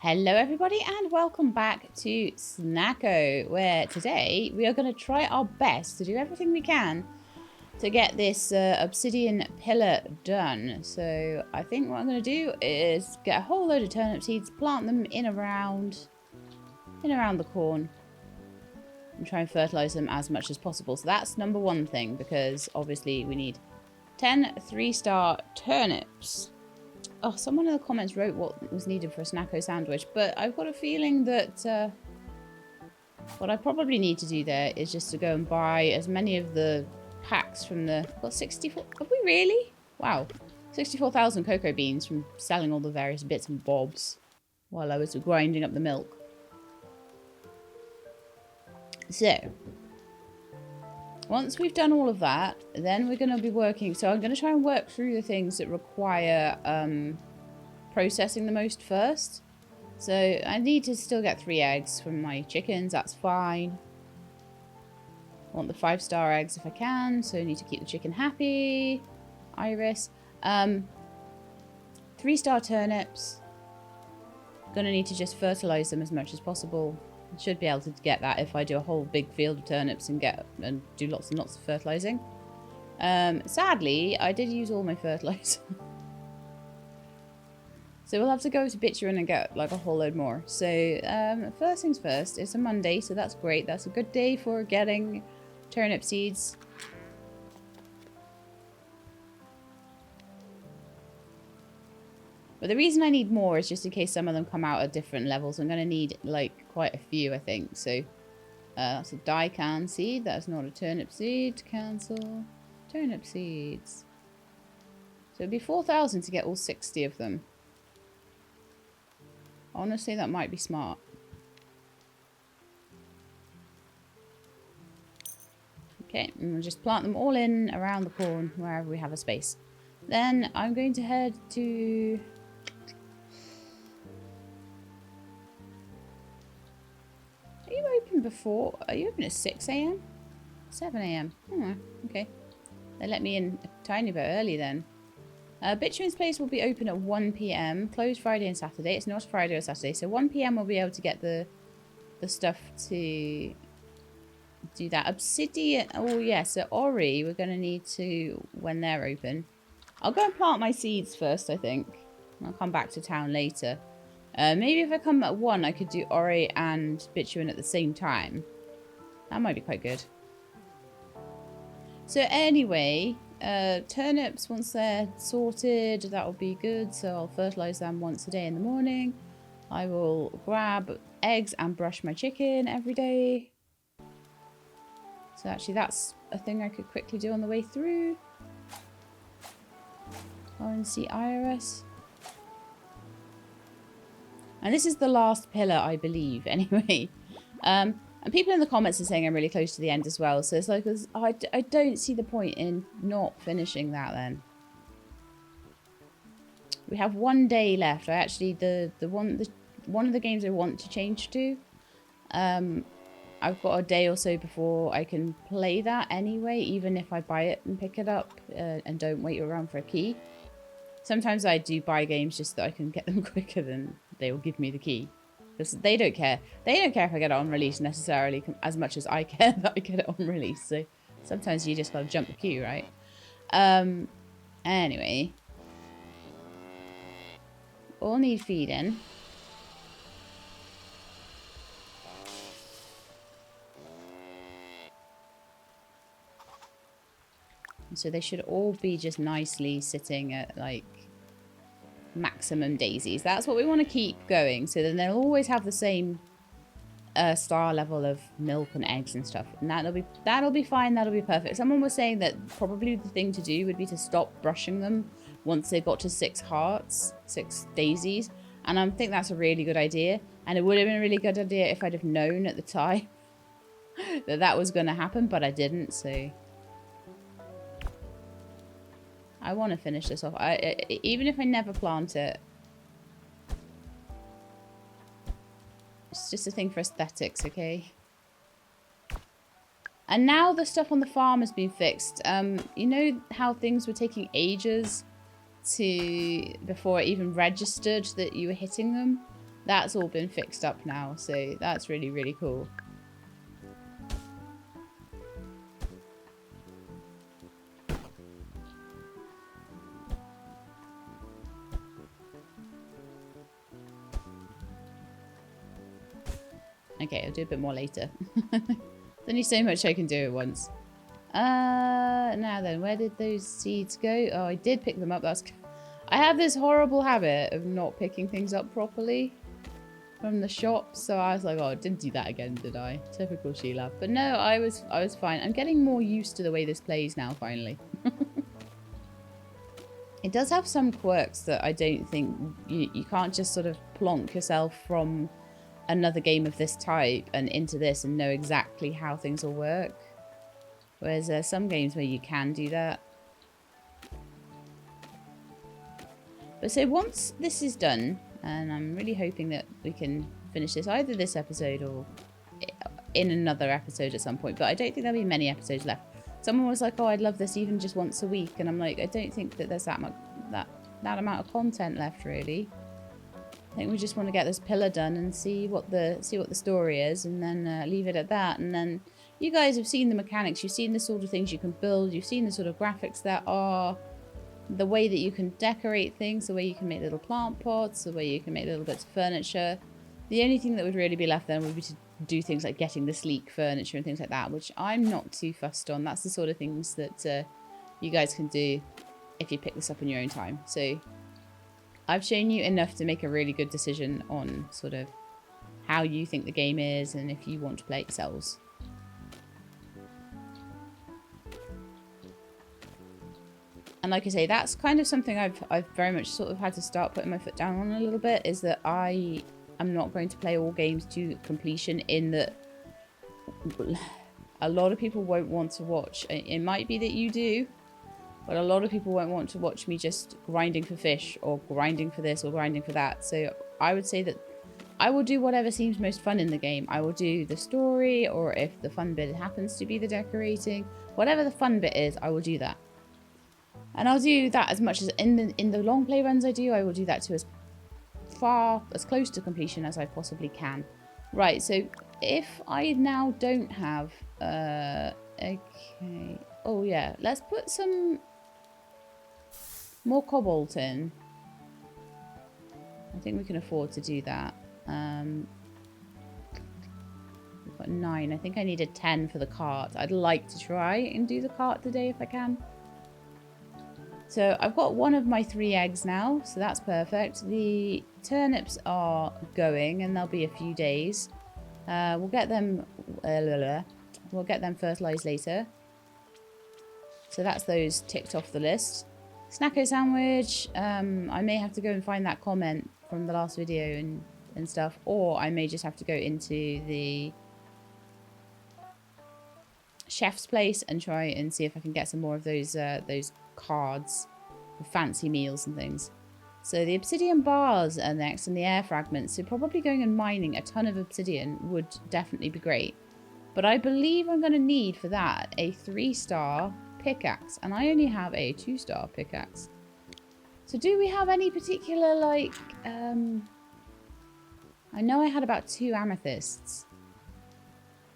Hello everybody and welcome back to Snacko, where today we are going to try our best to do everything we can to get this obsidian pillar done. So I think what I'm going to do is get a whole load of turnip seeds, plant them in around the corn and try and fertilize them as much as possible. So that's number one thing, because obviously we need 10 3-star turnips. Oh, someone in the comments wrote what was needed for a Snacko sandwich, but I've got a feeling that what I probably need to do there is just to go and buy as many of the packs from the... I've got 64... Have we really? Wow. 64,000 cocoa beans from selling all the various bits and bobs while I was grinding up the milk. So, once we've done all of that, then we're going to be working... So I'm going to try and work through the things that require processing the most first. So I need to still get 3 eggs from my chickens. That's fine. I want the 5-star eggs if I can. So I need to keep the chicken happy. Iris. 3-star turnips. Gonna need to just fertilize them as much as possible. Should be able to get that if I do a whole big field of turnips and do lots and lots of fertilizing. Sadly, I did use all my fertilizer. So we'll have to go to bitumen and get like a whole load more. So first things first, it's a Monday, so that's great. That's a good day for getting turnip seeds. But the reason I need more is just in case some of them come out at different levels. I'm going to need like quite a few, I think. So that's a daikon seed. That's not a turnip seed. Cancel. Turnip seeds. So it'd be 4,000 to get all 60 of them. Honestly, that might be smart. Okay, and we'll just plant them all in around the corn, wherever we have a space. Then I'm going to head to... Are you open before? Are you open at 6 AM? 7 AM? Oh, okay. They let me in a tiny bit early then. Bitumen's place will be open at 1 PM, closed Friday and Saturday. It's not Friday or Saturday, so 1 PM we'll be able to get the stuff to do that. Obsidian, oh yeah, so Ori, we're going to need to, when they're open. I'll go and plant my seeds first, I think. I'll come back to town later. Maybe if I come at 1, I could do Ori and bitumen at the same time. That might be quite good. So anyway... turnips, once they're sorted, that will be good. So I'll fertilize them once a day in the morning. I will grab eggs and brush my chicken every day. So actually that's a thing I could quickly do on the way through. Go and see Iris. And this is the last pillar, I believe, anyway. And people in the comments are saying I'm really close to the end as well. So it's like, I don't see the point in not finishing that then. We have 1 day left. I actually, one of the games I want to change to, I've got a day or so before I can play that anyway, even if I buy it and pick it up and don't wait around for a key. Sometimes I do buy games just so that I can get them quicker than they will give me the key. Because they don't care. They don't care if I get it on release necessarily as much as I care that I get it on release. So sometimes you just gotta jump the queue, right? Anyway. All need feeding. So they should all be just nicely sitting at like maximum daisies. That's what we want to keep going, so then they'll always have the same star level of milk and eggs and stuff, and that'll be fine. That'll be perfect. Someone was saying that probably the thing to do would be to stop brushing them once they got to 6 hearts, 6 daisies, and I think that's a really good idea, and it would have been a really good idea if I'd have known at the time that that was going to happen, but I didn't. So I want to finish this off. Even if I never plant it. It's just a thing for aesthetics, okay? And now the stuff on the farm has been fixed. You know how things were taking ages before it even registered that you were hitting them? that's all been fixed up now. So that's really, really cool. Okay, I'll do a bit more later. There's only so much I can do at once. Now then, where did those seeds go? Oh, I did pick them up. I have this horrible habit of not picking things up properly from the shop. So I was like, oh, I didn't do that again, did I? Typical Sheila. But no, I was fine. I'm getting more used to the way this plays now, finally. It does have some quirks that I don't think... You can't just sort of plonk yourself from another game of this type and into this and know exactly how things will work. Whereas there's some games where you can do that. But so once this is done, and I'm really hoping that we can finish this either this episode or in another episode at some point, but I don't think there'll be many episodes left. Someone was like, oh, I'd love this even just once a week, and I'm like, I don't think that there's that much that amount of content left, really. I think we just want to get this pillar done and see what the story is, and then leave it at that. And then you guys have seen the mechanics, you've seen the sort of things you can build, you've seen the sort of graphics that are, the way that you can decorate things, the way you can make little plant pots, the way you can make little bits of furniture. The only thing that would really be left then would be to do things like getting the sleek furniture and things like that, which I'm not too fussed on. That's the sort of things that you guys can do if you pick this up in your own time. So I've shown you enough to make a really good decision on sort of how you think the game is and if you want to play it yourselves. And like I say, that's kind of something I've very much sort of had to start putting my foot down on a little bit, is that I am not going to play all games to completion, in that a lot of people won't want to watch. It might be that you do, but a lot of people won't want to watch me just grinding for fish or grinding for this or grinding for that. So I would say that I will do whatever seems most fun in the game. I will do the story, or if the fun bit happens to be the decorating, whatever the fun bit is, I will do that. And I'll do that as much as in the long play runs I do. I will do that to as close to completion as I possibly can. Right, so if I now don't have okay, oh yeah, let's put some more cobalt in. I think we can afford to do that. We've got 9. I think I needed 10 for the cart. I'd like to try and do the cart today if I can. So I've got one of my 3 eggs now, so that's perfect. The turnips are going, and they'll be a few days. We'll get them fertilized later. So that's those ticked off the list. Snacko sandwich. I may have to go and find that comment from the last video and stuff, or I may just have to go into the chef's place and try and see if I can get some more of those cards with fancy meals and things. So the obsidian bars are next, and the air fragments. So probably going and mining a ton of obsidian would definitely be great. But I believe I'm going to need for that a 3-star pickaxe, and I only have a 2-star pickaxe. So do we have any particular, like, I know I had about 2 amethysts.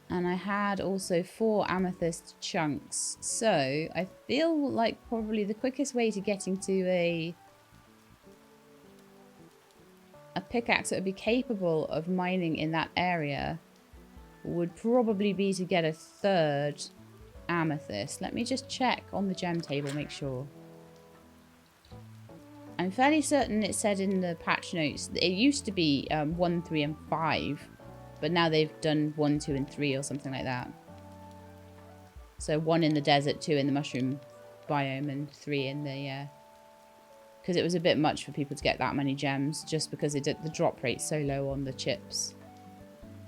And I had also 4 amethyst chunks. So I feel like probably the quickest way to getting to a pickaxe that would be capable of mining in that area would probably be to get a 3rd amethyst. Let me just check on the gem table, make sure. I'm fairly certain it said in the patch notes that it used to be 1, 3, and 5. But now they've done 1, 2, and 3 or something like that. So 1 in the desert, 2 in the mushroom biome, and 3 in the... Because it was a bit much for people to get that many gems, just because the drop rate's so low on the chips.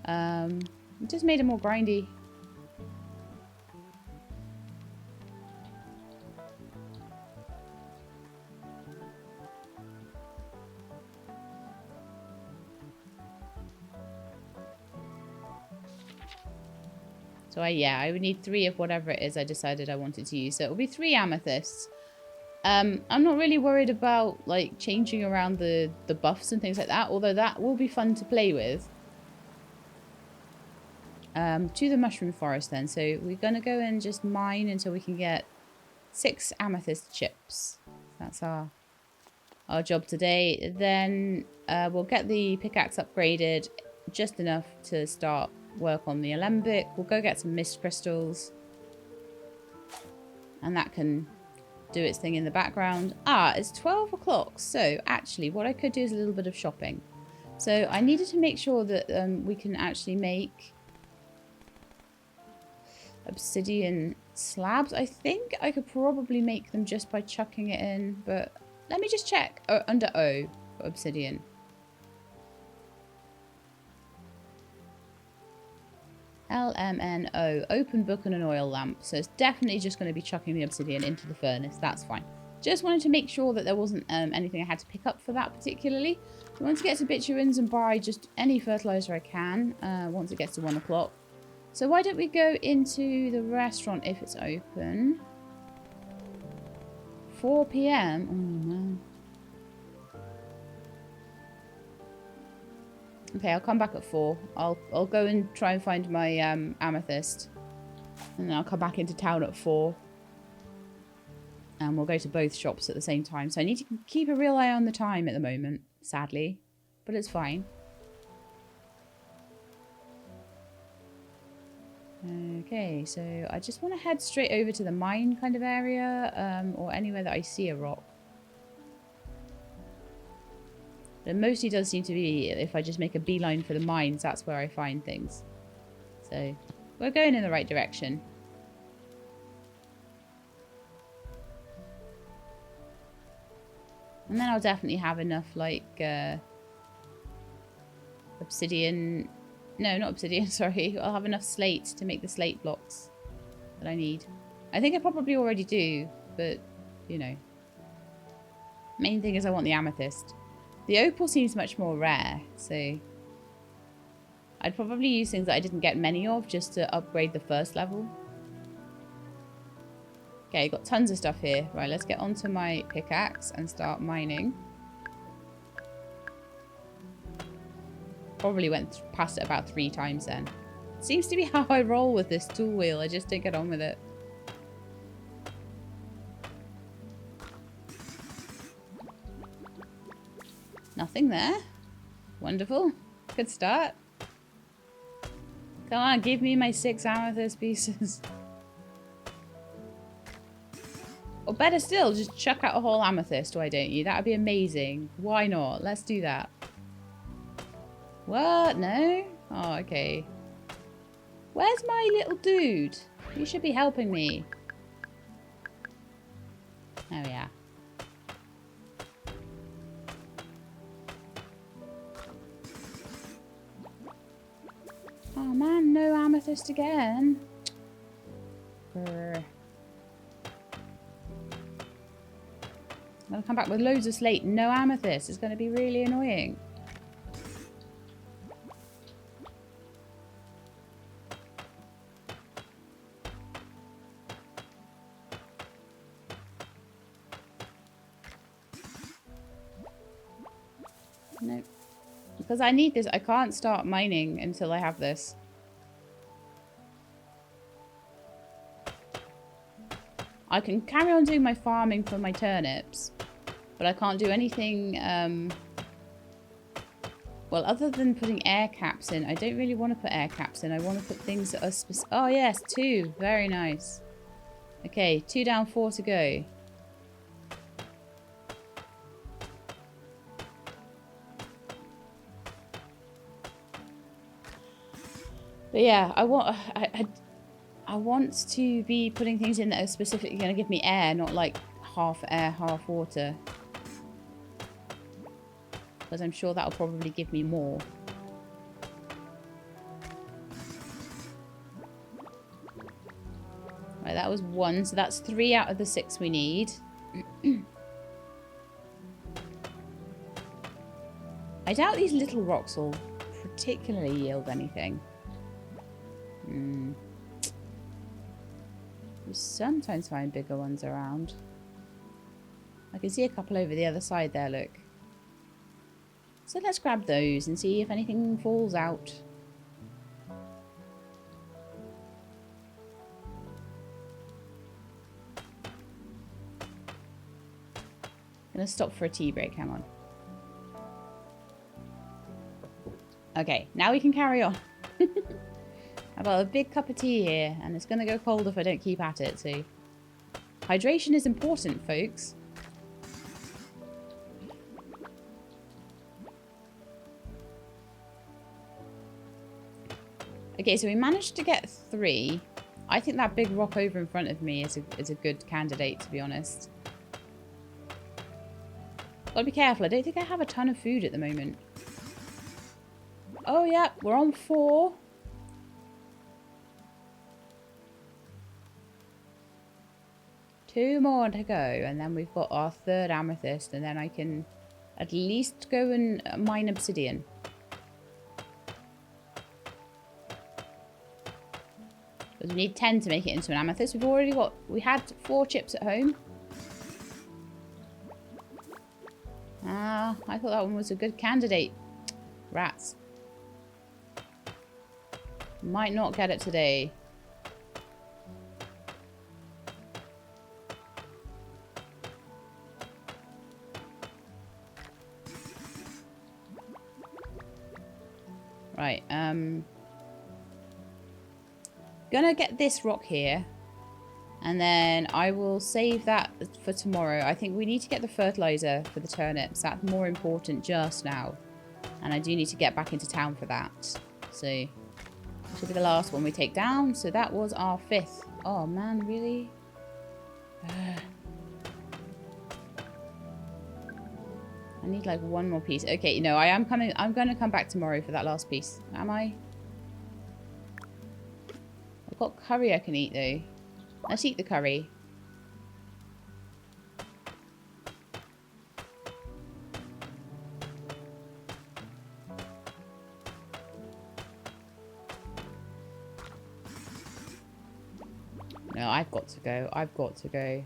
It just made it more grindy. So I would need 3 of whatever it is I decided I wanted to use. So it will be 3 amethysts. I'm not really worried about like changing around the buffs and things like that, although that will be fun to play with. To the mushroom forest then. So we're gonna go and just mine until we can get 6 amethyst chips. That's our job today. Then we'll get the pickaxe upgraded just enough to start work on the alembic. We'll go get some mist crystals, and that can do its thing in the background. It's 12 o'clock, so actually what I could do is a little bit of shopping. So I needed to make sure that we can actually make obsidian slabs. I think I could probably make them just by chucking it in, but let me just check. Under O for obsidian. LMNO, open book and an oil lamp. So it's definitely just going to be chucking the obsidian into the furnace. That's fine. Just wanted to make sure that there wasn't anything I had to pick up for that particularly. I want to get to bituins and buy just any fertilizer I can once it gets to 1 o'clock. So why don't we go into the restaurant if it's open? 4 p.m. Oh no. Okay, I'll come back at 4. I'll go and try and find my amethyst. And then I'll come back into town at 4. And we'll go to both shops at the same time. So I need to keep a real eye on the time at the moment, sadly. But it's fine. Okay, so I just want to head straight over to the mine kind of area. Or anywhere that I see a rock. It mostly does seem to be if I just make a beeline for the mines, that's where I find things. So we're going in the right direction. And then I'll definitely have enough like obsidian. No, not obsidian, sorry. I'll have enough slate to make the slate blocks that I need. I think I probably already do, but you know. Main thing is I want the amethyst. The opal seems much more rare, so I'd probably use things that I didn't get many of just to upgrade the first level. Okay, got tons of stuff here. Right, let's get onto my pickaxe and start mining. Probably went past it about 3 times then. Seems to be how I roll with this tool wheel. I just don't get on with it. Nothing there. Wonderful. Good start. Come on, give me my 6 amethyst pieces. Or better still, just chuck out a whole amethyst, why don't you? That would be amazing. Why not? Let's do that. What? No? Oh, okay. Where's my little dude? You should be helping me. Oh, yeah. Oh man, no amethyst again. Brr. I'm gonna come back with loads of slate, no amethyst. It's gonna be really annoying. Nope. Because I need this. I can't start mining until I have this. I can carry on doing my farming for my turnips, but I can't do anything, well, other than putting air caps in. I don't really want to put air caps in. I want to put things that are specific. Oh, yes, 2. Very nice. Okay, 2 down, 4 to go. But yeah, I want to be putting things in that are specifically going to give me air, not like half air, half water. Because I'm sure that'll probably give me more. Right, that was 1, so that's 3 out of the 6 we need. I doubt these little rocks will particularly yield anything. You sometimes find bigger ones around. I can see a couple over the other side there, look. So let's grab those and see if anything falls out. Gonna stop for a tea break, hang on. Okay, now we can carry on. I've got a big cup of tea here, and it's gonna go cold if I don't keep at it, so... Hydration is important, folks. Okay, so we managed to get 3. I think that big rock over in front of me is a good candidate, to be honest. Gotta be careful. I don't think I have a ton of food at the moment. Oh, yeah. We're on 4. Two more to go. And then we've got our 3rd amethyst. And then I can at least go and mine obsidian. Because we need 10 to make it into an amethyst. We've already got... We had 4 chips at home. Ah, I thought that one was a good candidate. Rats. Might not get it today. Right, gonna get this rock here. And then I will save that for tomorrow. I think we need to get the fertilizer for the turnips. That's more important just now. And I do need to get back into town for that. So, this will be the last one we take down. So that was our 5th. Oh man, really? I need like 1 more piece. Okay, no, I am coming. I'm going to come back tomorrow for that last piece. Am I? I've got curry I can eat though. Let's eat the curry. No, I've got to go. I've got to go.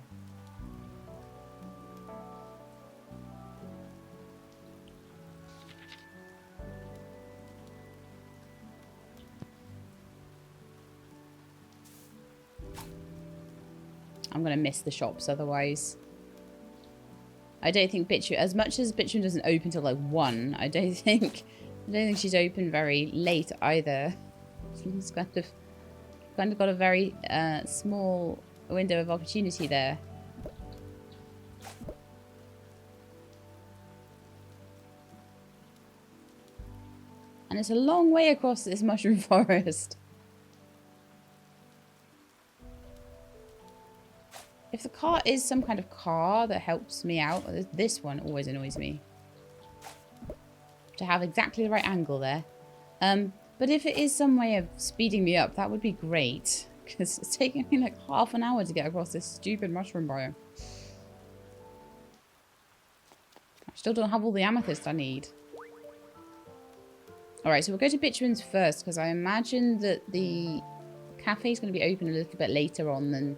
I'm going to miss the shops otherwise. I don't think Bitumen, as much as Bitumen doesn't open till like 1, I don't think she's open very late either. She's kind of got a very small window of opportunity there. And it's a long way across this mushroom forest. If the car is some kind of car that helps me out, this one always annoys me. To have exactly the right angle there. But if it is some way of speeding me up, that would be great. Because it's taking me like half an hour to get across this stupid mushroom biome. I still don't have all the amethyst I need. Alright, so we'll go to Bitumen's first, because I imagine that the cafe is going to be open a little bit later on than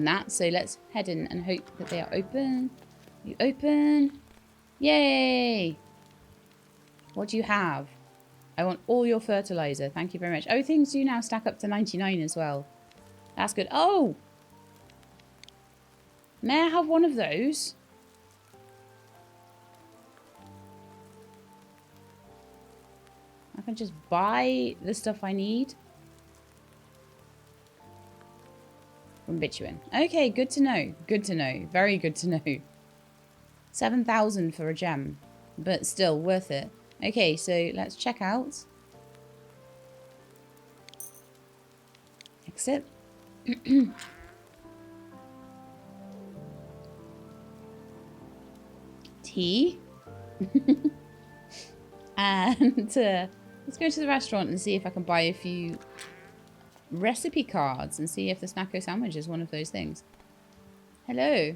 that. So let's head in and hope that they are open. You open? Yay! What do you have? I want all your fertilizer. Thank you very much. Oh, things do now stack up to 99 as well. That's good. Oh! May I have one of those? I can just buy the stuff I need. From Bitumen. Okay, good to know. Good to know. Very good to know. 7,000 for a gem. But still, worth it. Okay, so let's check out. Exit. Tea. And let's go to the restaurant and see if I can buy a few recipe cards and see if the Snacko sandwich is one of those things. Hello.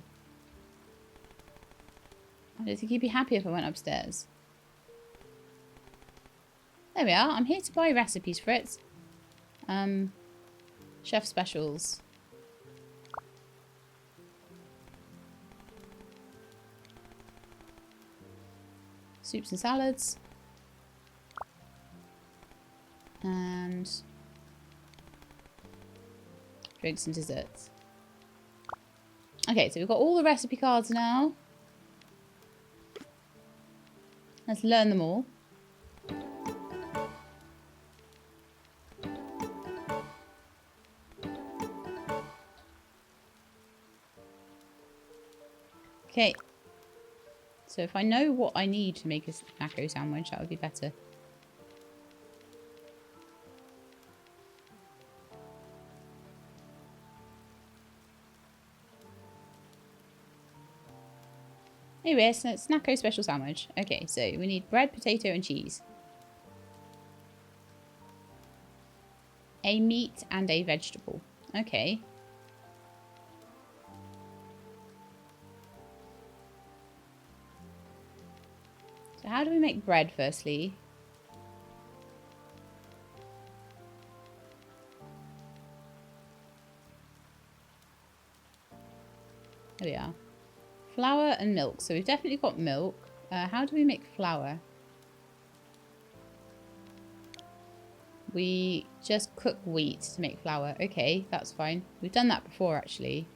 I don't think he'd be happy if I went upstairs. There we are. I'm here to buy recipes, Fritz. Chef specials. soups and salads. And drinks and desserts. Okay, so we've got all the recipe cards now. Let's learn them all. Okay. So if I know what I need to make a Snacko sandwich, that would be better. Anyway, so Snacko special sandwich. Okay, so we need bread, potato, and cheese. A meat and a vegetable. Okay. So how do we make bread, firstly? There we are. Flour and milk. So we've definitely got milk. How do we make flour? We just cook wheat to make flour. Okay, that's fine. We've done that before, actually.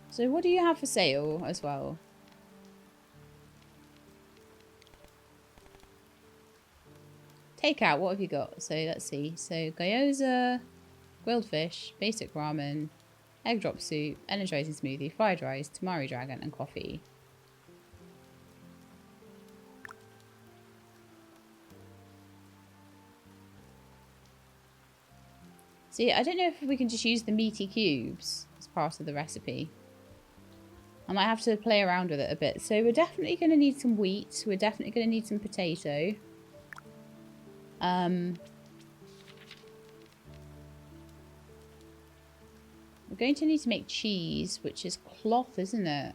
So what do you have for sale as well? Takeout, what have you got? So let's see. So gyoza, grilled fish, basic ramen, egg drop soup, energizing smoothie, fried rice, tamari dragon, and coffee. See, I don't know if we can just use the meaty cubes as part of the recipe. I might have to play around with it a bit. So we're definitely going to need some wheat. We're definitely going to need some potato. We're going to need to make cheese, which is cloth, isn't it?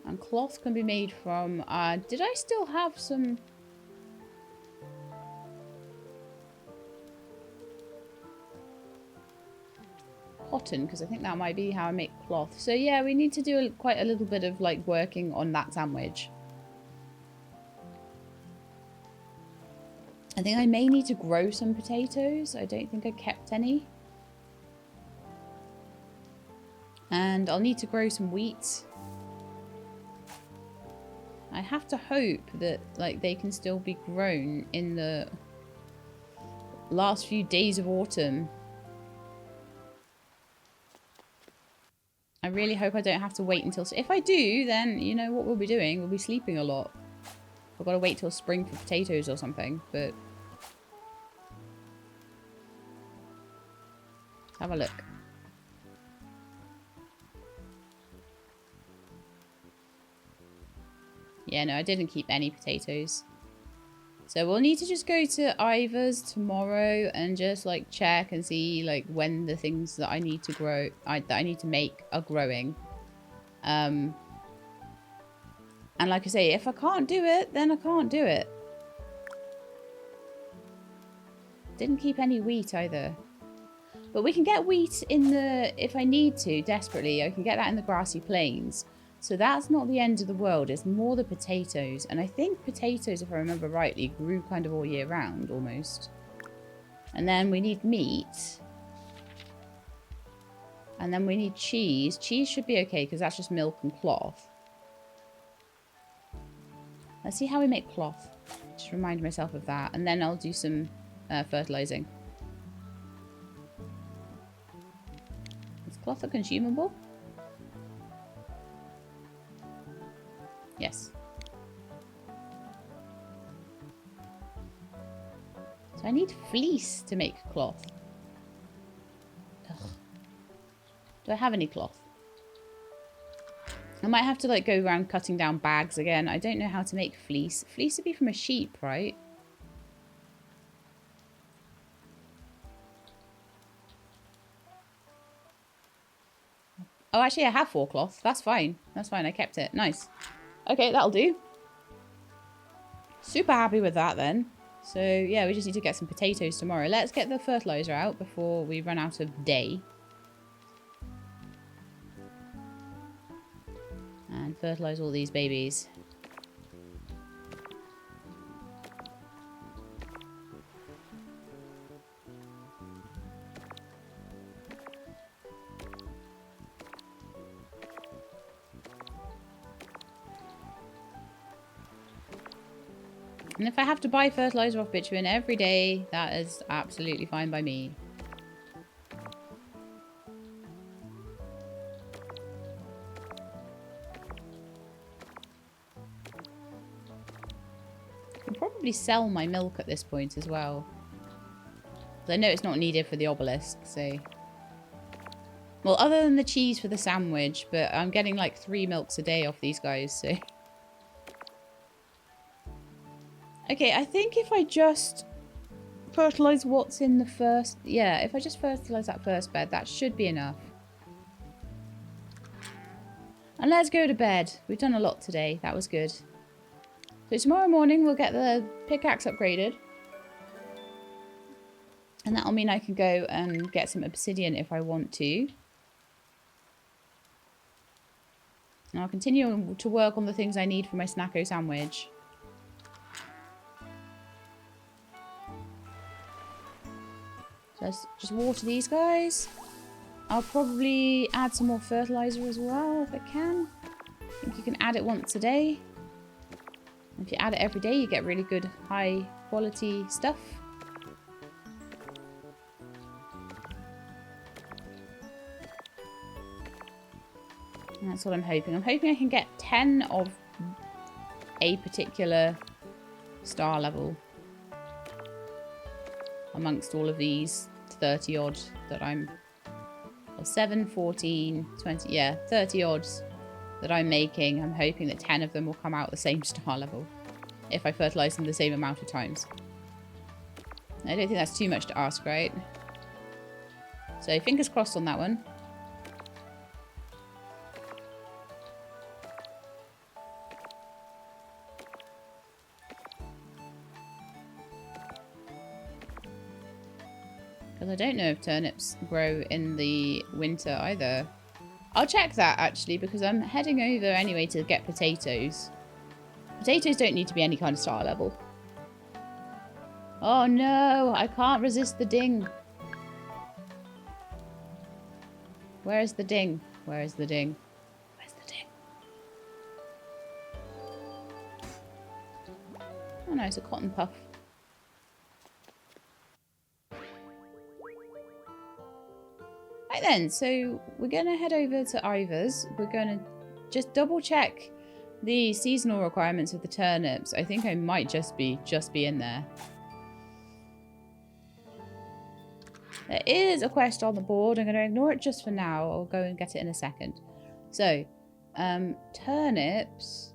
And cloth can be made from... did I still have some... cotton? Because I think that might be how I make cloth. So yeah, we need to do quite a little bit of like working on that sandwich. I think I may need to grow some potatoes. I don't think I kept any. And I'll need to grow some wheat. I have to hope that like they can still be grown in the last few days of autumn. I really hope I don't have to wait until... If I do, then you know what we'll be doing. We'll be sleeping a lot. I've got to wait till spring for potatoes or something, but... Let's have a look. Yeah, no, I didn't keep any potatoes. So we'll need to just go to Ivor's tomorrow and just like check and see like when the things that I need to grow, that I need to make are growing. And like I say, if I can't do it, then I can't do it. Didn't keep any wheat either. But we can get wheat in the, if I need to, desperately, I can get that in the grassy plains. So that's not the end of the world. It's more the potatoes. And I think potatoes, if I remember rightly, grew kind of all year round, almost. And then we need meat. And then we need cheese. Cheese should be okay, because that's just milk and cloth. Let's see how we make cloth. Just remind myself of that. And then I'll do some fertilizing. Is cloth a consumable? Yes. So I need fleece to make cloth. Ugh. Do I have any cloth? I might have to like go around cutting down bags again. I don't know how to make fleece. Fleece would be from a sheep, right? Oh, actually I have 4 cloth. That's fine. That's fine. I kept it. Nice. Okay, that'll do. Super happy with that then. So, yeah, we just need to get some potatoes tomorrow. Let's get the fertilizer out before we run out of day. And fertilize all these babies. And if I have to buy fertilizer off bitumen every day, that is absolutely fine by me. I can probably sell my milk at this point as well. I know it's not needed for the obelisk, so... Well, other than the cheese for the sandwich, but I'm getting like 3 milks a day off these guys, so... Okay, I think if I just fertilise what's in the first... Yeah, if I just fertilise that first bed, that should be enough. And let's go to bed. We've done a lot today. That was good. So tomorrow morning we'll get the pickaxe upgraded. And that'll mean I can go and get some obsidian if I want to. And I'll continue to work on the things I need for my Snacko sandwich. Just water these guys. I'll probably add some more fertilizer as well if I can. I think you can add it once a day. If you add it every day, you get really good high quality stuff. And that's what I'm hoping. I'm hoping I can get 10 of a particular star level amongst all of these 30 odd that I'm... Well, 7, 14, 20... Yeah, 30 odds that I'm making. I'm hoping that 10 of them will come out the same star level if I fertilise them the same amount of times. I don't think that's too much to ask, right? So fingers crossed on that one. Because I don't know if turnips grow in the winter either. I'll check that actually because I'm heading over anyway to get potatoes. Potatoes don't need to be any kind of star level. Oh no, I can't resist the ding. Where is the ding? Where is the ding? Where's the ding? Oh no, it's a cotton puff. Right then, so we're going to head over to Ivor's. We're going to just double check the seasonal requirements of the turnips. I think I might just be in there. There is a quest on the board. I'm going to ignore it just for now. I'll go and get it in a second. So, turnips.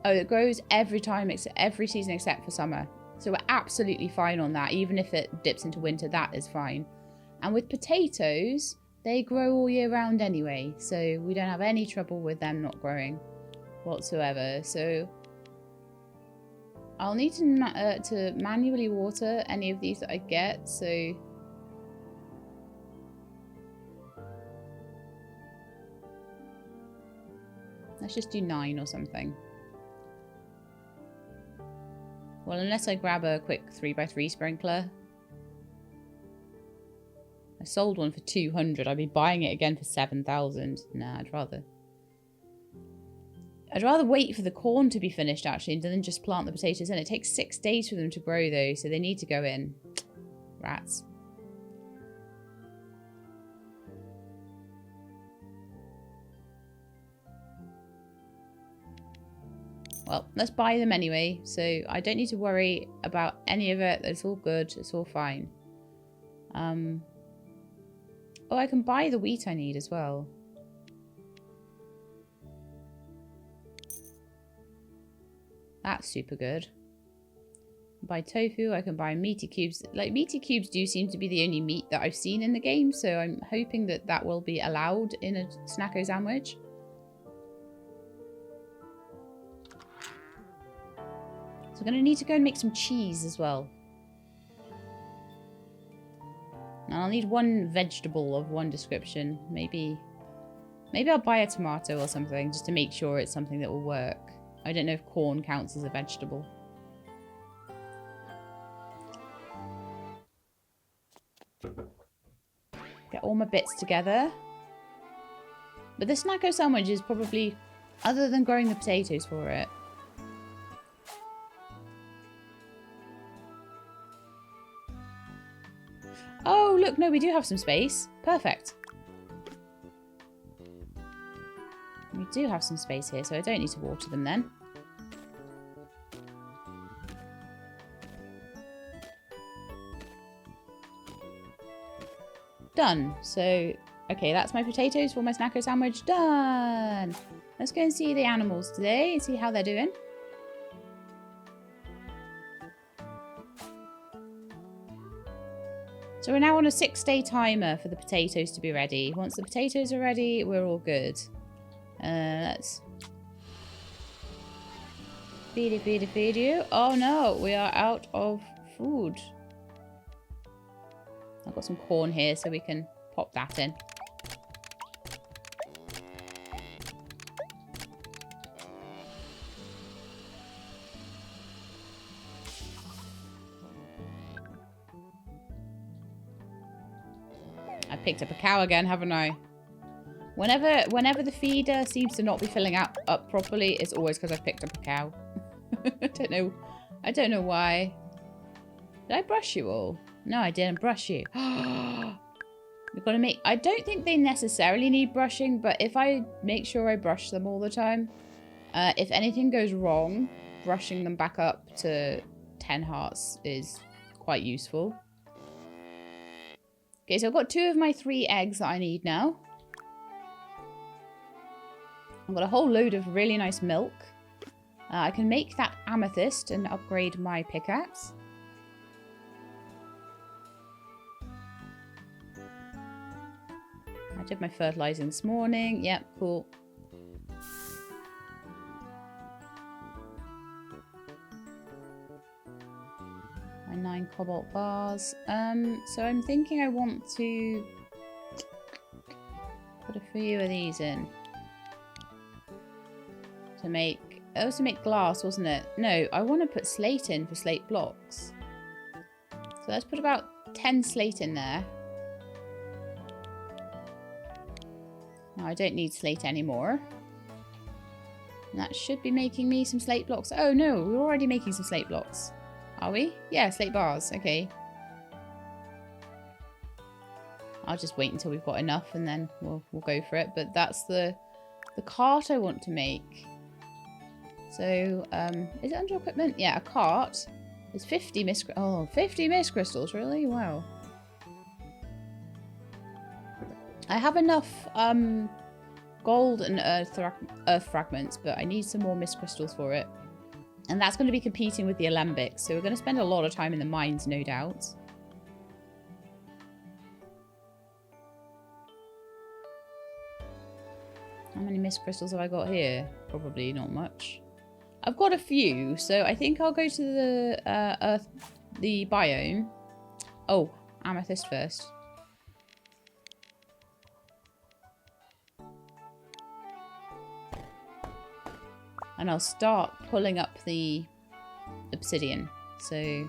Oh, it grows every time, every season except for summer. So we're absolutely fine on that. Even if it dips into winter, that is fine. And with potatoes, they grow all year round anyway. So we don't have any trouble with them not growing whatsoever. So I'll need to manually water any of these that I get. So let's just do 9 or something. Well, unless I grab a quick 3x3 sprinkler. I sold one for 200. I'd be buying it again for 7,000. Nah, I'd rather wait for the corn to be finished, actually, and then just plant the potatoes in. It takes 6 days for them to grow, though, so they need to go in. Rats. Well, let's buy them anyway, so I don't need to worry about any of it. It's all good. It's all fine. Oh, I can buy the wheat I need as well. That's super good. Buy tofu. I can buy meaty cubes. Like, meaty cubes do seem to be the only meat that I've seen in the game, so I'm hoping that that will be allowed in a Snacko sandwich. So I'm going to need to go and make some cheese as well. And I'll need one vegetable of one description. Maybe I'll buy a tomato or something just to make sure it's something that will work. I don't know if corn counts as a vegetable. Get all my bits together. But the Snacko sandwich is probably, other than growing the potatoes for it. Oh, look, no, we do have some space. Perfect. We do have some space here, so I don't need to water them then. Done. So, okay, that's my potatoes for my Snacko sandwich. Done. Let's go and see the animals today and see how they're doing. So we're now on a 6-day timer for the potatoes to be ready. Once the potatoes are ready, we're all good. Let's feed you. Oh no, we are out of food. I've got some corn here so we can pop that in. I picked up a cow again, haven't I? Whenever the feeder seems to not be filling up properly, it's always because I've picked up a cow. I don't know why. Did I brush you all? No, I didn't brush you. We've got to make... I don't think they necessarily need brushing, but if I make sure I brush them all the time, if anything goes wrong, brushing them back up to 10 hearts is quite useful. Okay, so I've got 2 of my 3 eggs that I need now. I've got a whole load of really nice milk. I can make that amethyst and upgrade my pickaxe. I did my fertilizing this morning. Yep, cool. My 9 cobalt bars. So I'm thinking I want to put a few of these in. To make... It was to make glass, wasn't it? No, I want to put slate in for slate blocks. So let's put about 10 slate in there. Now I don't need slate anymore. And that should be making me some slate blocks. Oh no, we're already making some slate blocks. Are we? Yeah, slate bars. Okay. I'll just wait until we've got enough and then we'll go for it. But that's the cart I want to make. So, is it under equipment? Yeah, a cart. It's 50 mist... Oh, 50 mist crystals, really? Wow. I have enough gold and earth fragments, but I need some more mist crystals for it. And that's going to be competing with the alembics, so we're going to spend a lot of time in the mines, no doubt. How many mist crystals have I got here? Probably not much. I've got a few, so I think I'll go to the the biome. Oh, amethyst first. And I'll start pulling up the obsidian. So...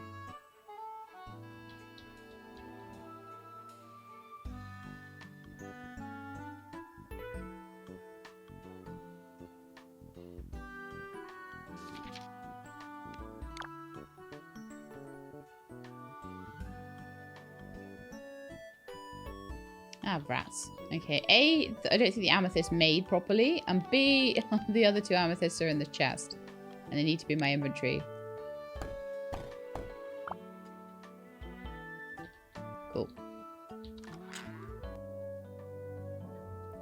Ah, rats. Okay, A, I don't think the amethyst made properly, and B, the other 2 amethysts are in the chest, and they need to be in my inventory. Cool.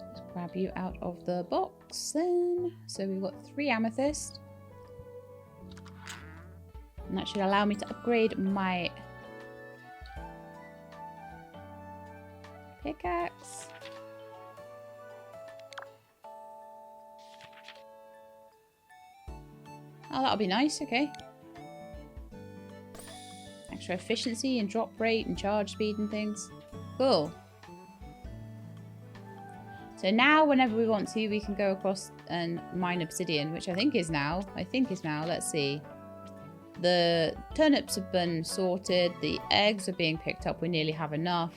Let's grab you out of the box then. So we've got 3 amethyst. And that should allow me to upgrade my pickaxe. Oh, that'll be nice. Okay. Extra efficiency and drop rate and charge speed and things. Cool. So now whenever we want to, we can go across and mine obsidian, which I think is now. Let's see. The turnips have been sorted. The eggs are being picked up. We nearly have enough.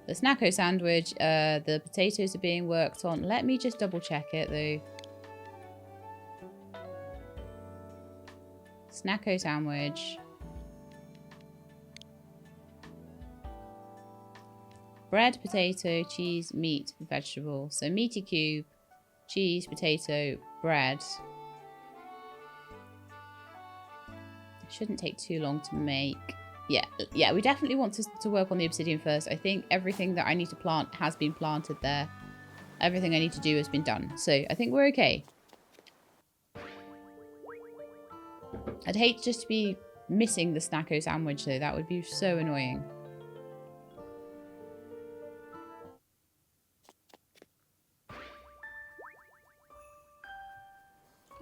The Snacko sandwich, the potatoes are being worked on. Let me just double check it though. Snacko sandwich. Bread, potato, cheese, meat, vegetable. So meaty cube, cheese, potato, bread. Shouldn't take too long to make. Yeah, we definitely want to work on the obsidian first. I think everything that I need to plant has been planted there. Everything I need to do has been done. So I think we're okay. I'd hate just to be missing the Snacko sandwich though. That would be so annoying.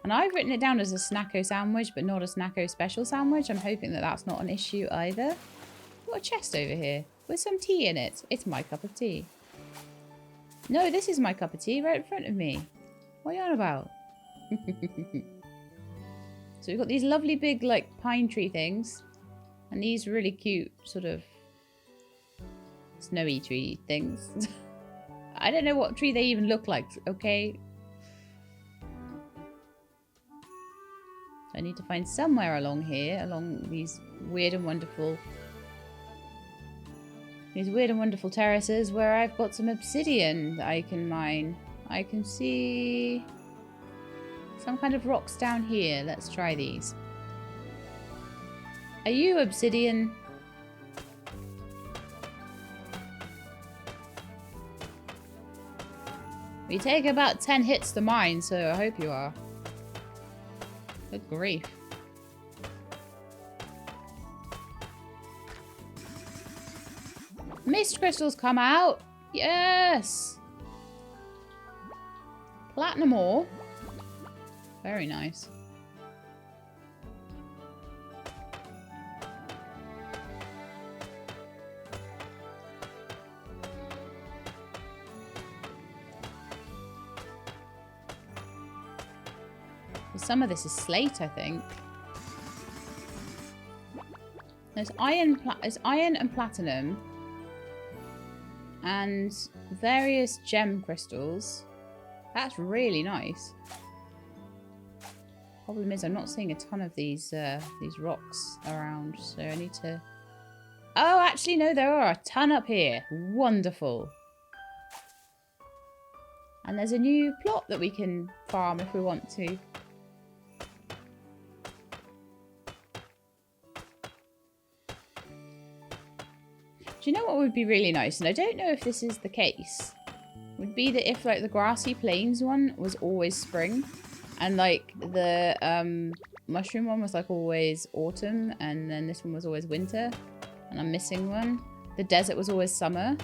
And I've written it down as a Snacko sandwich, but not a Snacko special sandwich. I'm hoping that that's not an issue either. Got a chest over here with some tea in it. It's my cup of tea. No, this is my cup of tea right in front of me. What are you on about? So we've got these lovely big, like, pine tree things. And these really cute, sort of, snowy tree things. I don't know what tree they even look like, okay? I need to find somewhere along here, along these weird and wonderful terraces where I've got some obsidian that I can mine. I can see some kind of rocks down here. Let's try these. Are you obsidian? We take about 10 hits to mine, so I hope you are. Good grief. Mist crystals come out. Yes. Platinum ore. Very nice. Some of this is slate, I think. There's iron and platinum. And various gem crystals. That's really nice. Problem is, I'm not seeing a ton of these rocks around, so I need to... Oh, actually, no, there are a ton up here. Wonderful. And there's a new plot that we can farm if we want to. Do you know what would be really nice? And I don't know if this is the case. Would be that if like the grassy plains one was always spring, and like the mushroom one was like always autumn, and then this one was always winter, and I'm missing one. The desert was always summer,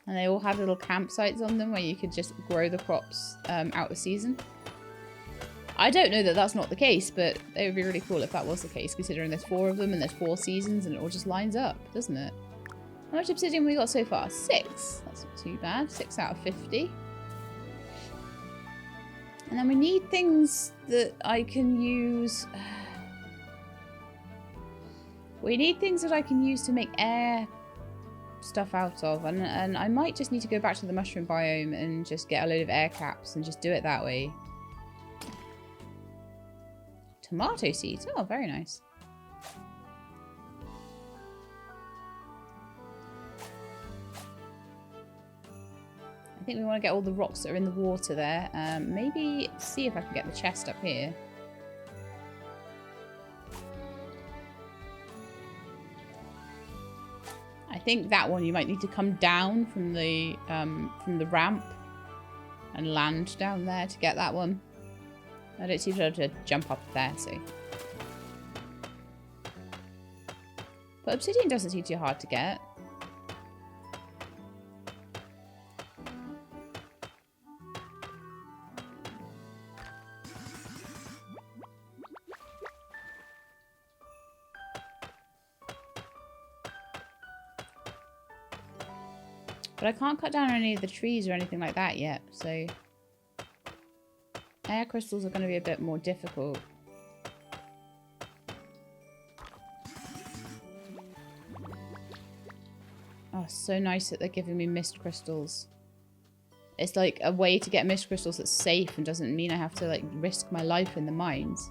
and they all had little campsites on them where you could just grow the crops out of season. I don't know that that's not the case, but it would be really cool if that was the case, considering there's 4 of them and there's 4 seasons and it all just lines up, doesn't it? How much obsidian we got so far? 6. That's not too bad. 6 out of 50. And then we need things that I can use. We need things that I can use to make air stuff out of. And I might just need to go back to the mushroom biome and just get a load of air caps and just do it that way. Tomato seeds. Oh, very nice. I think we want to get all the rocks that are in the water there. Maybe see if I can get the chest up here. I think that one you might need to come down from the ramp and land down there to get that one. I don't seem to be able to jump up there, so But obsidian doesn't seem too hard to get. But I can't cut down any of the trees or anything like that yet, so air crystals are going to be a bit more difficult. Oh, so nice that they're giving me mist crystals. It's like a way to get mist crystals that's safe and doesn't mean I have to like risk my life in the mines.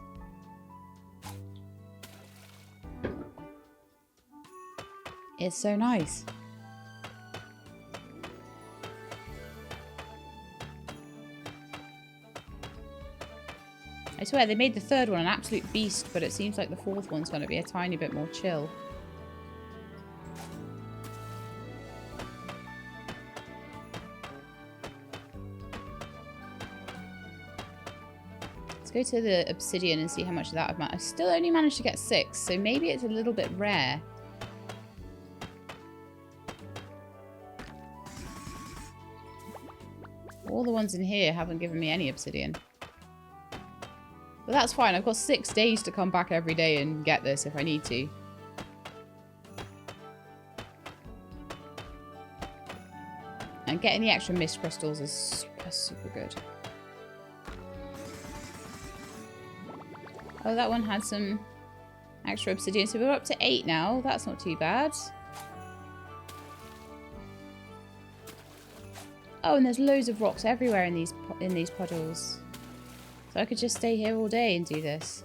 It's so nice. I swear, they made the third one an absolute beast, but it seems like the fourth one's going to be a tiny bit more chill. Let's go to the obsidian and see how much of that I've managed. I still only managed to get 6, so maybe it's a little bit rare. All the ones in here haven't given me any obsidian. But that's fine. I've got 6 days to come back every day and get this if I need to. And getting the extra mist crystals is super good. Oh, that one had some extra obsidian. So we're up to 8 now. That's not too bad. Oh, and there's loads of rocks everywhere in these puddles. So I could just stay here all day and do this.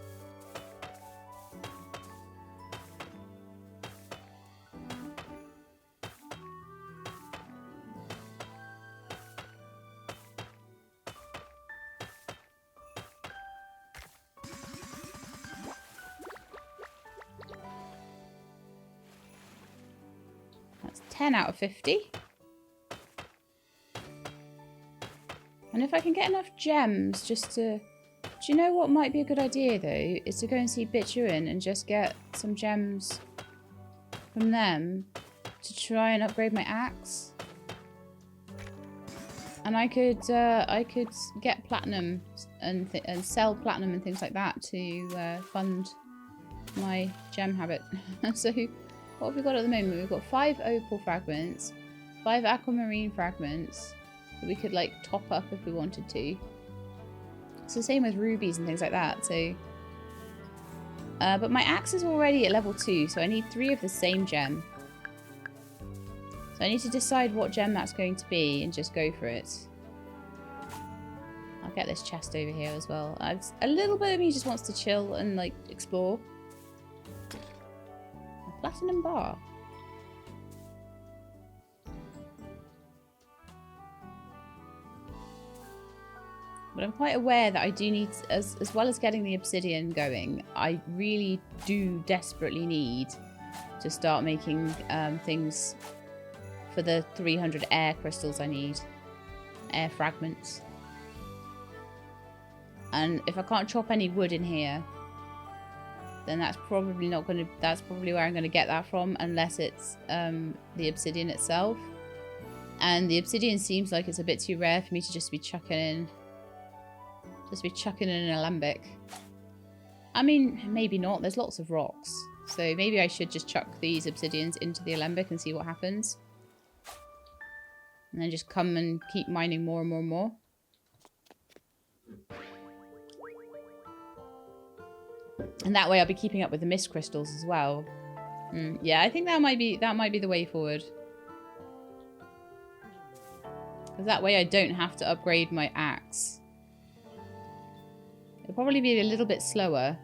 That's 10 out of 50. And if I can get enough gems just to... Do you know what might be a good idea, though? Is to go and see Bituin and just get some gems from them to try and upgrade my axe. And I could get platinum and sell platinum and things like that to fund my gem habit. So what have we got at the moment? We've got 5 opal fragments, 5 aquamarine fragments that we could like top up if we wanted to. It's the same with rubies and things like that, so... but my axe is already at level 2, so I need 3 of the same gem. So I need to decide what gem that's going to be and just go for it. I'll get this chest over here as well. A little bit of me just wants to chill and, like, explore. A platinum bar. But I'm quite aware that I do need, as well as getting the obsidian going, I really do desperately need to start making things for the 300 air crystals I need. Air fragments. And if I can't chop any wood in here, then that's probably not going to, that's probably where I'm going to get that from, unless it's the obsidian itself. And the obsidian seems like it's a bit too rare for me to just be chucking in. Just be chucking in an alembic. I mean, maybe not. There's lots of rocks. So maybe I should just chuck these obsidians into the alembic and see what happens. And then just come and keep mining more and more and more. And that way I'll be keeping up with the mist crystals as well. Yeah, I think that might be the way forward. Because that way I don't have to upgrade my axe. It'll probably be a little bit slower.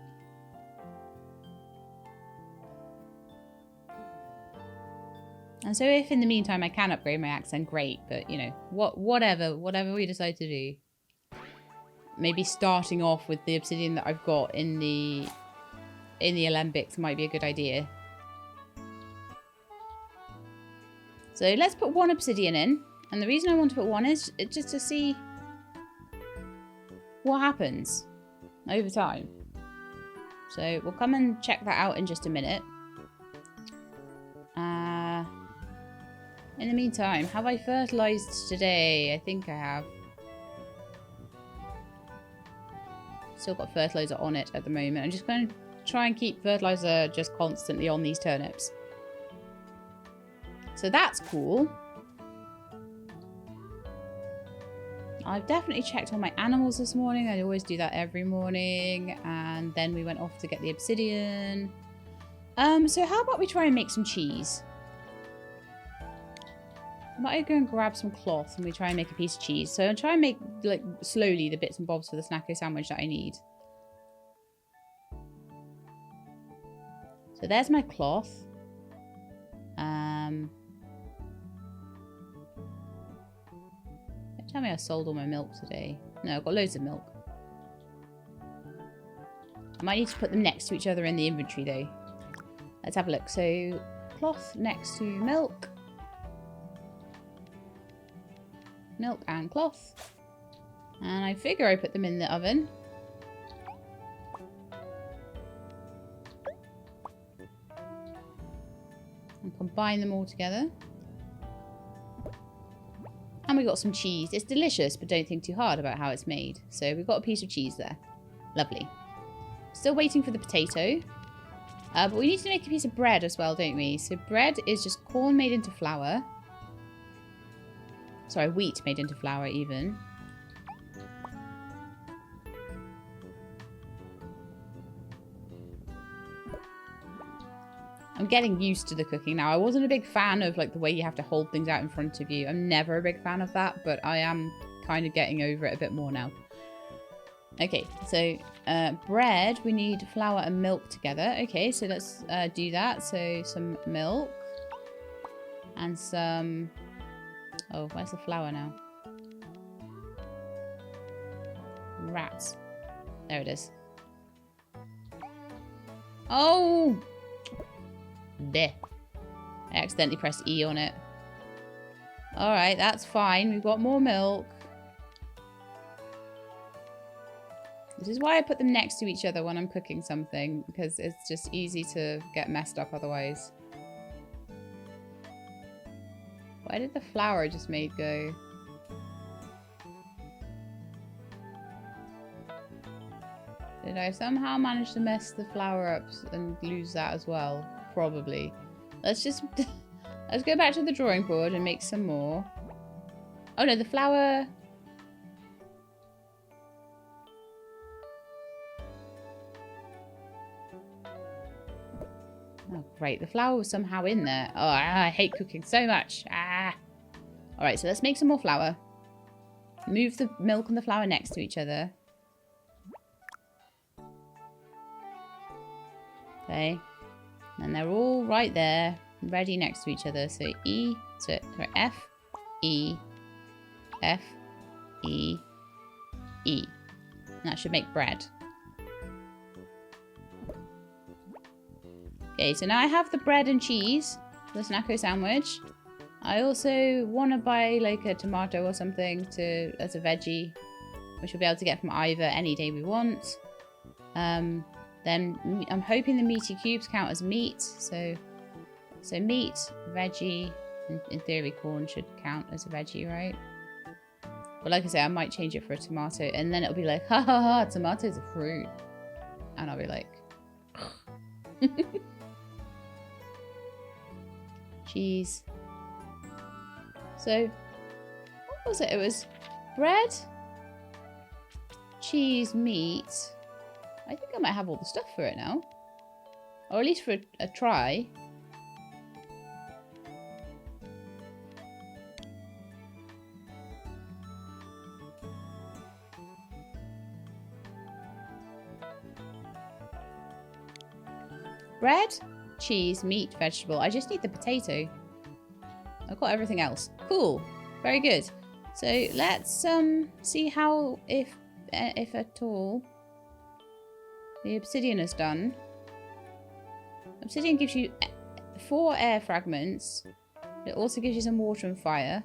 And so if in the meantime I can upgrade my axe, then great. But, you know, whatever we decide to do. Maybe starting off with the obsidian that I've got in the alembics might be a good idea. So let's put 1 obsidian in. And the reason I want to put 1 is just to see what happens over time. So we'll come and check that out in just a minute. In the meantime, have I fertilized today? I think I have. Still got fertilizer on it at the moment. I'm just going to try and keep fertilizer just constantly on these turnips. So that's cool. I've definitely checked on my animals this morning. I always do that every morning. And then we went off to get the obsidian. So how about we try and make some cheese? I might go and grab some cloth and we try and make a piece of cheese. So I'll try and make, like, slowly the bits and bobs for the Snacko sandwich that I need. So there's my cloth. Don't tell me I sold all my milk today. No, I've got loads of milk. I might need to put them next to each other in the inventory though. Let's have a look. So cloth next to milk. Milk and cloth. And I figure I put them in the oven. And combine them all together. And we got some cheese. It's delicious, but don't think too hard about how it's made. So we've got a piece of cheese there. Lovely. Still waiting for the potato. But we need to make a piece of bread as well, don't we? So bread is just corn made into flour. Sorry, wheat made into flour even. I'm getting used to the cooking now. I wasn't a big fan of like the way you have to hold things out in front of you. I'm never a big fan of that, but I am kind of getting over it a bit more now. Okay, so bread, we need flour and milk together. Okay, so let's do that. So some milk and some... Oh, where's the flour now? Rats. There it is. Oh! Bleh. I accidentally pressed E on it. Alright, that's fine. We've got more milk. This is why I put them next to each other when I'm cooking something, because it's just easy to get messed up otherwise. Where did the flour I just made go? Did I somehow manage to mess the flour up and lose that as well? Probably. Let's just... Let's go back to the drawing board and make some more. Oh no, the flour... Oh, great. The flour was somehow in there. Oh, I hate cooking so much. Alright, so let's make some more flour. Move the milk and the flour next to each other. Okay. And they're all right there, ready next to each other. So E, so F, E, F, E, E. And that should make bread. Okay, so now I have the bread and cheese for the Snacko sandwich. I also want to buy like a tomato or something as a veggie, which we'll be able to get from Iva any day we want. Then I'm hoping the meaty cubes count as meat. So meat, veggie, in theory corn should count as a veggie, right? But like I say, I might change it for a tomato, and then it'll be like, ha ha ha, tomato's a fruit. And I'll be like... Cheese. So, what was it? It was bread, cheese, meat. I think I might have all the stuff for it now. Or at least for a try. Bread, cheese, meat, vegetable. I just need the potato. I've got everything else. Cool. Very good. So let's see how, if at all, the obsidian is done. Obsidian gives you 4 air fragments. It also gives you some water and fire.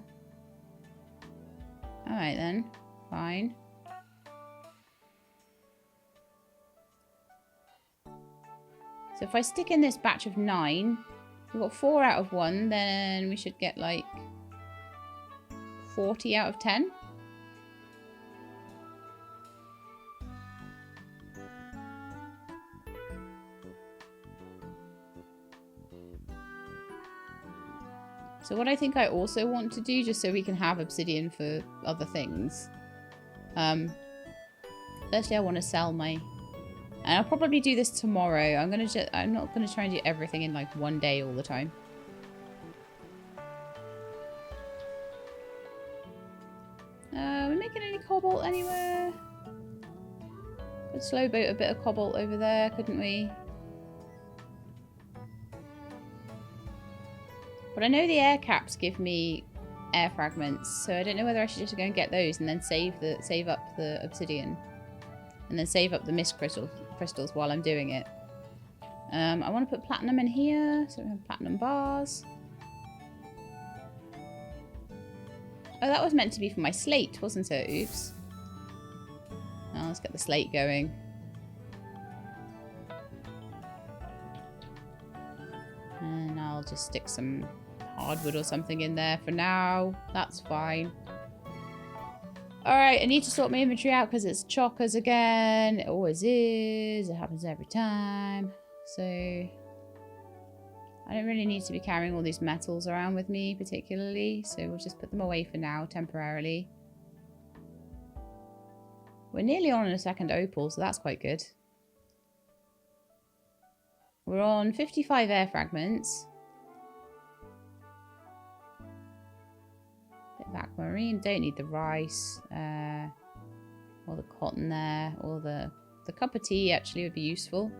Alright then. Fine. So if I stick in this batch of 9, we've got 4 out of 1, then we should get like 40 out of 10. So what I think I also want to do, just so we can have obsidian for other things. Firstly, I want to sell my... And I'll probably do this tomorrow. I'm not gonna try and do everything in like one day all the time. Are we making any cobalt anywhere? Could slow boat a bit of cobalt over there, couldn't we? But I know the air caps give me air fragments, so I don't know whether I should just go and get those and then save up the obsidian. And then save up the mist crystals while I'm doing it. I want to put platinum in here, so we have platinum bars. Oh, that was meant to be for my slate, wasn't it? Oops. Now let's get the slate going. And I'll just stick some hardwood or something in there for now. That's fine. Alright, I need to sort my inventory out because it's chockers again. It always is. It happens every time. So, I don't really need to be carrying all these metals around with me particularly. So we'll just put them away for now, temporarily. We're nearly on a second opal, so that's quite good. We're on 55 air fragments. Bit of aquamarine. Don't need the rice. Or the cotton there. Or the cup of tea actually would be useful.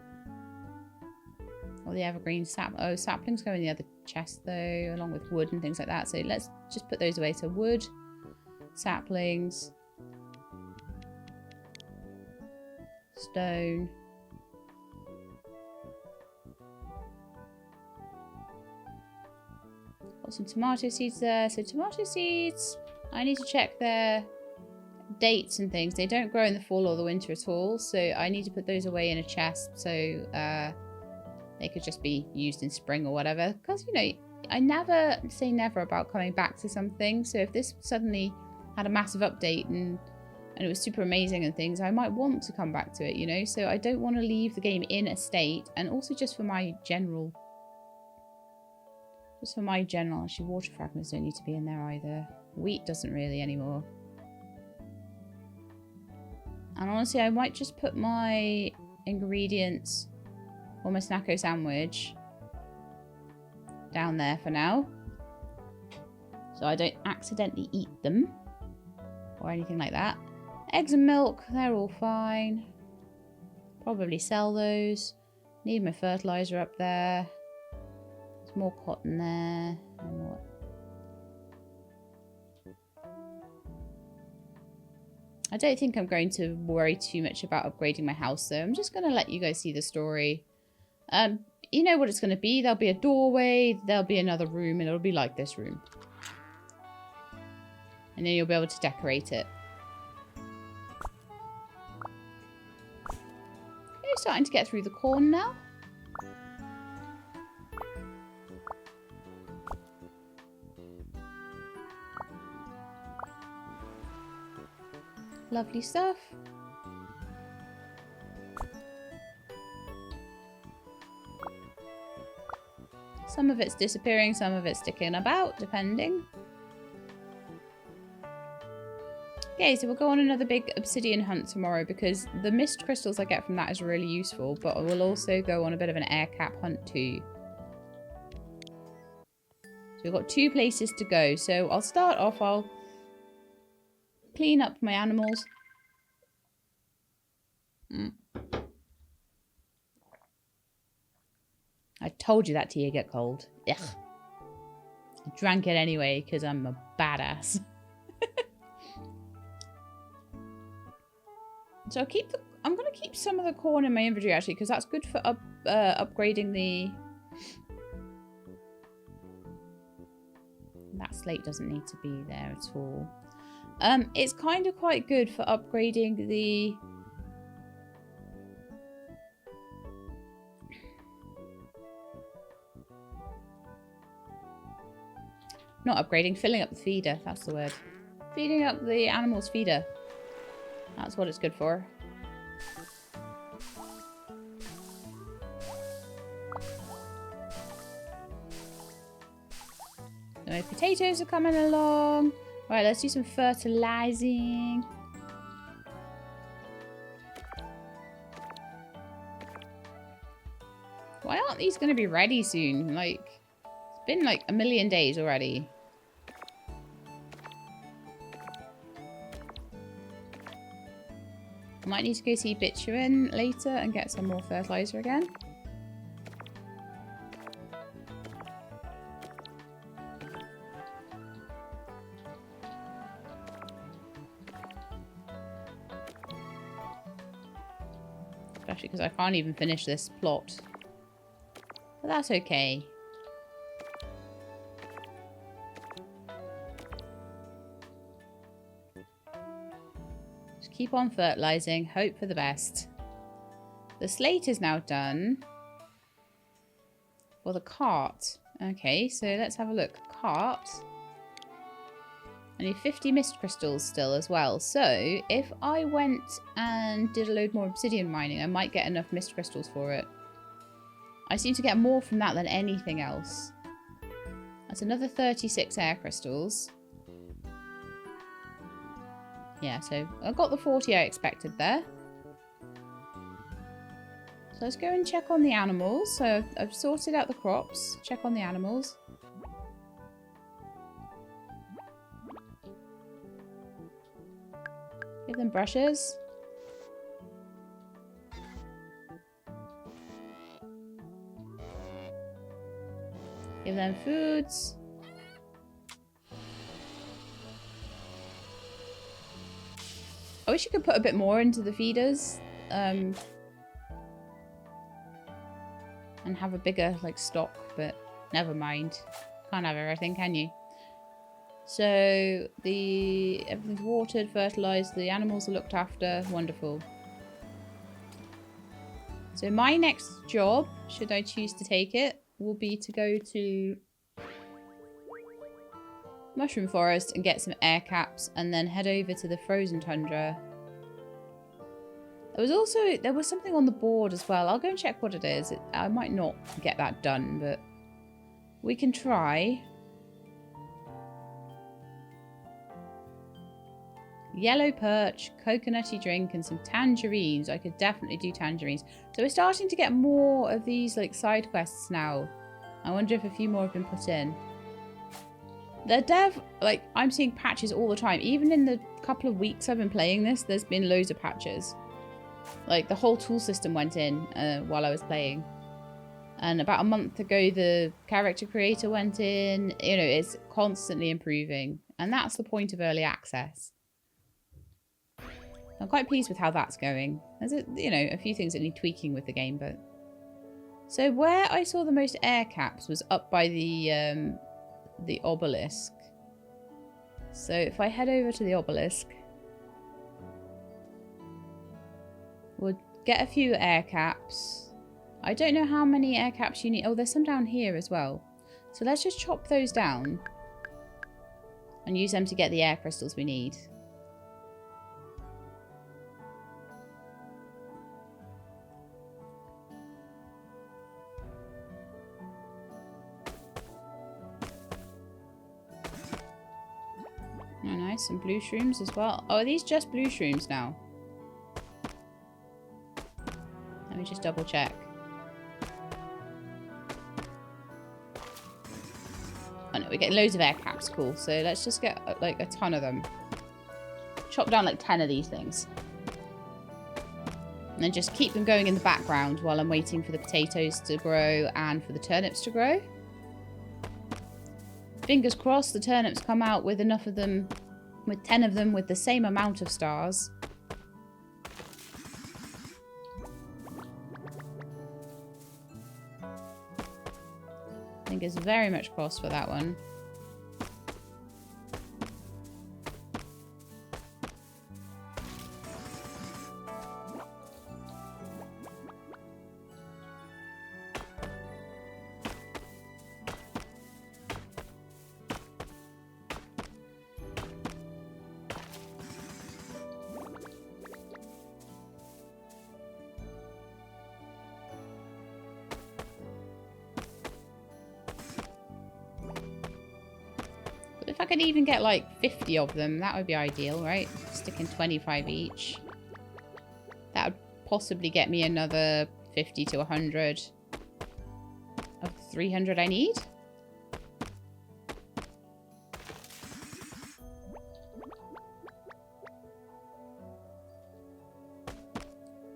Or the evergreen sap. Oh, saplings go in the other chest though, along with wood and things like that. So let's just put those away. So wood, saplings, stone. Got some tomato seeds there. So tomato seeds, I need to check their dates and things. They don't grow in the fall or the winter at all. So I need to put those away in a chest. So they could just be used in spring or whatever. Because, you know, I never say never about coming back to something. So if this suddenly had a massive update and it was super amazing and things, I might want to come back to it, you know? So I don't want to leave the game in a state. And also just for my general... Actually, water fragments don't need to be in there either. Wheat doesn't really anymore. And honestly, I might just put my ingredients... or my Snacko sandwich down there for now, so I don't accidentally eat them or anything like that. Eggs and milk, they're all fine. Probably sell those. Need my fertilizer up there. There's more cotton there. And what? I don't think I'm going to worry too much about upgrading my house though. I'm just going to let you guys see the story. You know what it's going to be. There'll be a doorway, there'll be another room, and it'll be like this room. And then you'll be able to decorate it. Okay, starting to get through the corn now. Lovely stuff. Some of it's disappearing, some of it's sticking about, depending. Okay, so we'll go on another big obsidian hunt tomorrow because the mist crystals I get from that is really useful, but I will also go on a bit of an air cap hunt too. So we've got 2 places to go. So I'll start off, I'll clean up my animals. I told you that tea would get cold. Ugh. I drank it anyway because I'm a badass. So I'm going to keep some of the corn in my inventory actually because that's good for upgrading the... That slate doesn't need to be there at all. It's kind of quite good for upgrading the... Not upgrading, filling up the feeder. That's the word. feeding up the animal's feeder. That's what it's good for. So my potatoes are coming along. Right, let's do some fertilizing. Why aren't these going to be ready soon? Like, it's been like a million days already. Might need to go see Bituin later and get some more fertilizer again. Especially because I can't even finish this plot. But that's okay. Just keep on fertilizing, hope for the best. The slate is now done. For the cart. Okay, so let's have a look. Cart. I need 50 mist crystals still as well. So if I went and did a load more obsidian mining, I might get enough mist crystals for it. I seem to get more from that than anything else. That's another 36 air crystals. Yeah, so I got the 40 I expected there. So let's go and check on the animals. So I've sorted out the crops. Check on the animals. Give them brushes. Give them foods. I wish you could put a bit more into the feeders. And have a bigger like stock, but never mind. Can't have everything, can you? So everything's watered, fertilized, the animals are looked after. Wonderful. So my next job, should I choose to take it, will be to go to Mushroom Forest and get some air caps and then head over to the frozen tundra. There was something on the board as well. I'll go and check what it is. I might not get that done, but we can try. Yellow perch, coconutty drink, and some tangerines. I could definitely do tangerines. So we're starting to get more of these like side quests now. I wonder if a few more have been put in. The dev, like, I'm seeing patches all the time. Even in the couple of weeks I've been playing this, there's been loads of patches. Like, the whole tool system went in while I was playing. And about a month ago, the character creator went in. You know, it's constantly improving. And that's the point of early access. I'm quite pleased with how that's going. There's, a few things that need tweaking with the game, but... So where I saw the most air caps was up by the Obelisk. So if I head over to the Obelisk... We'll get a few air caps. I don't know how many air caps you need. Oh, there's some down here as well. So let's just chop those down. And use them to get the air crystals we need. Oh, nice. Some blue shrooms as well. Oh, are these just blue shrooms now? Let me just double check. Oh no, we're getting loads of air caps. Cool. So let's just get like a ton of them. Chop down like 10 of these things. And then just keep them going in the background while I'm waiting for the potatoes to grow and for the turnips to grow. Fingers crossed the turnips come out with enough of them, with 10 of them with the same amount of stars. Fingers very much crossed for that one. could even get like 50 of them, that would be ideal, right? Sticking 25 each. That would possibly get me another 50 to 100 of the 300 I need.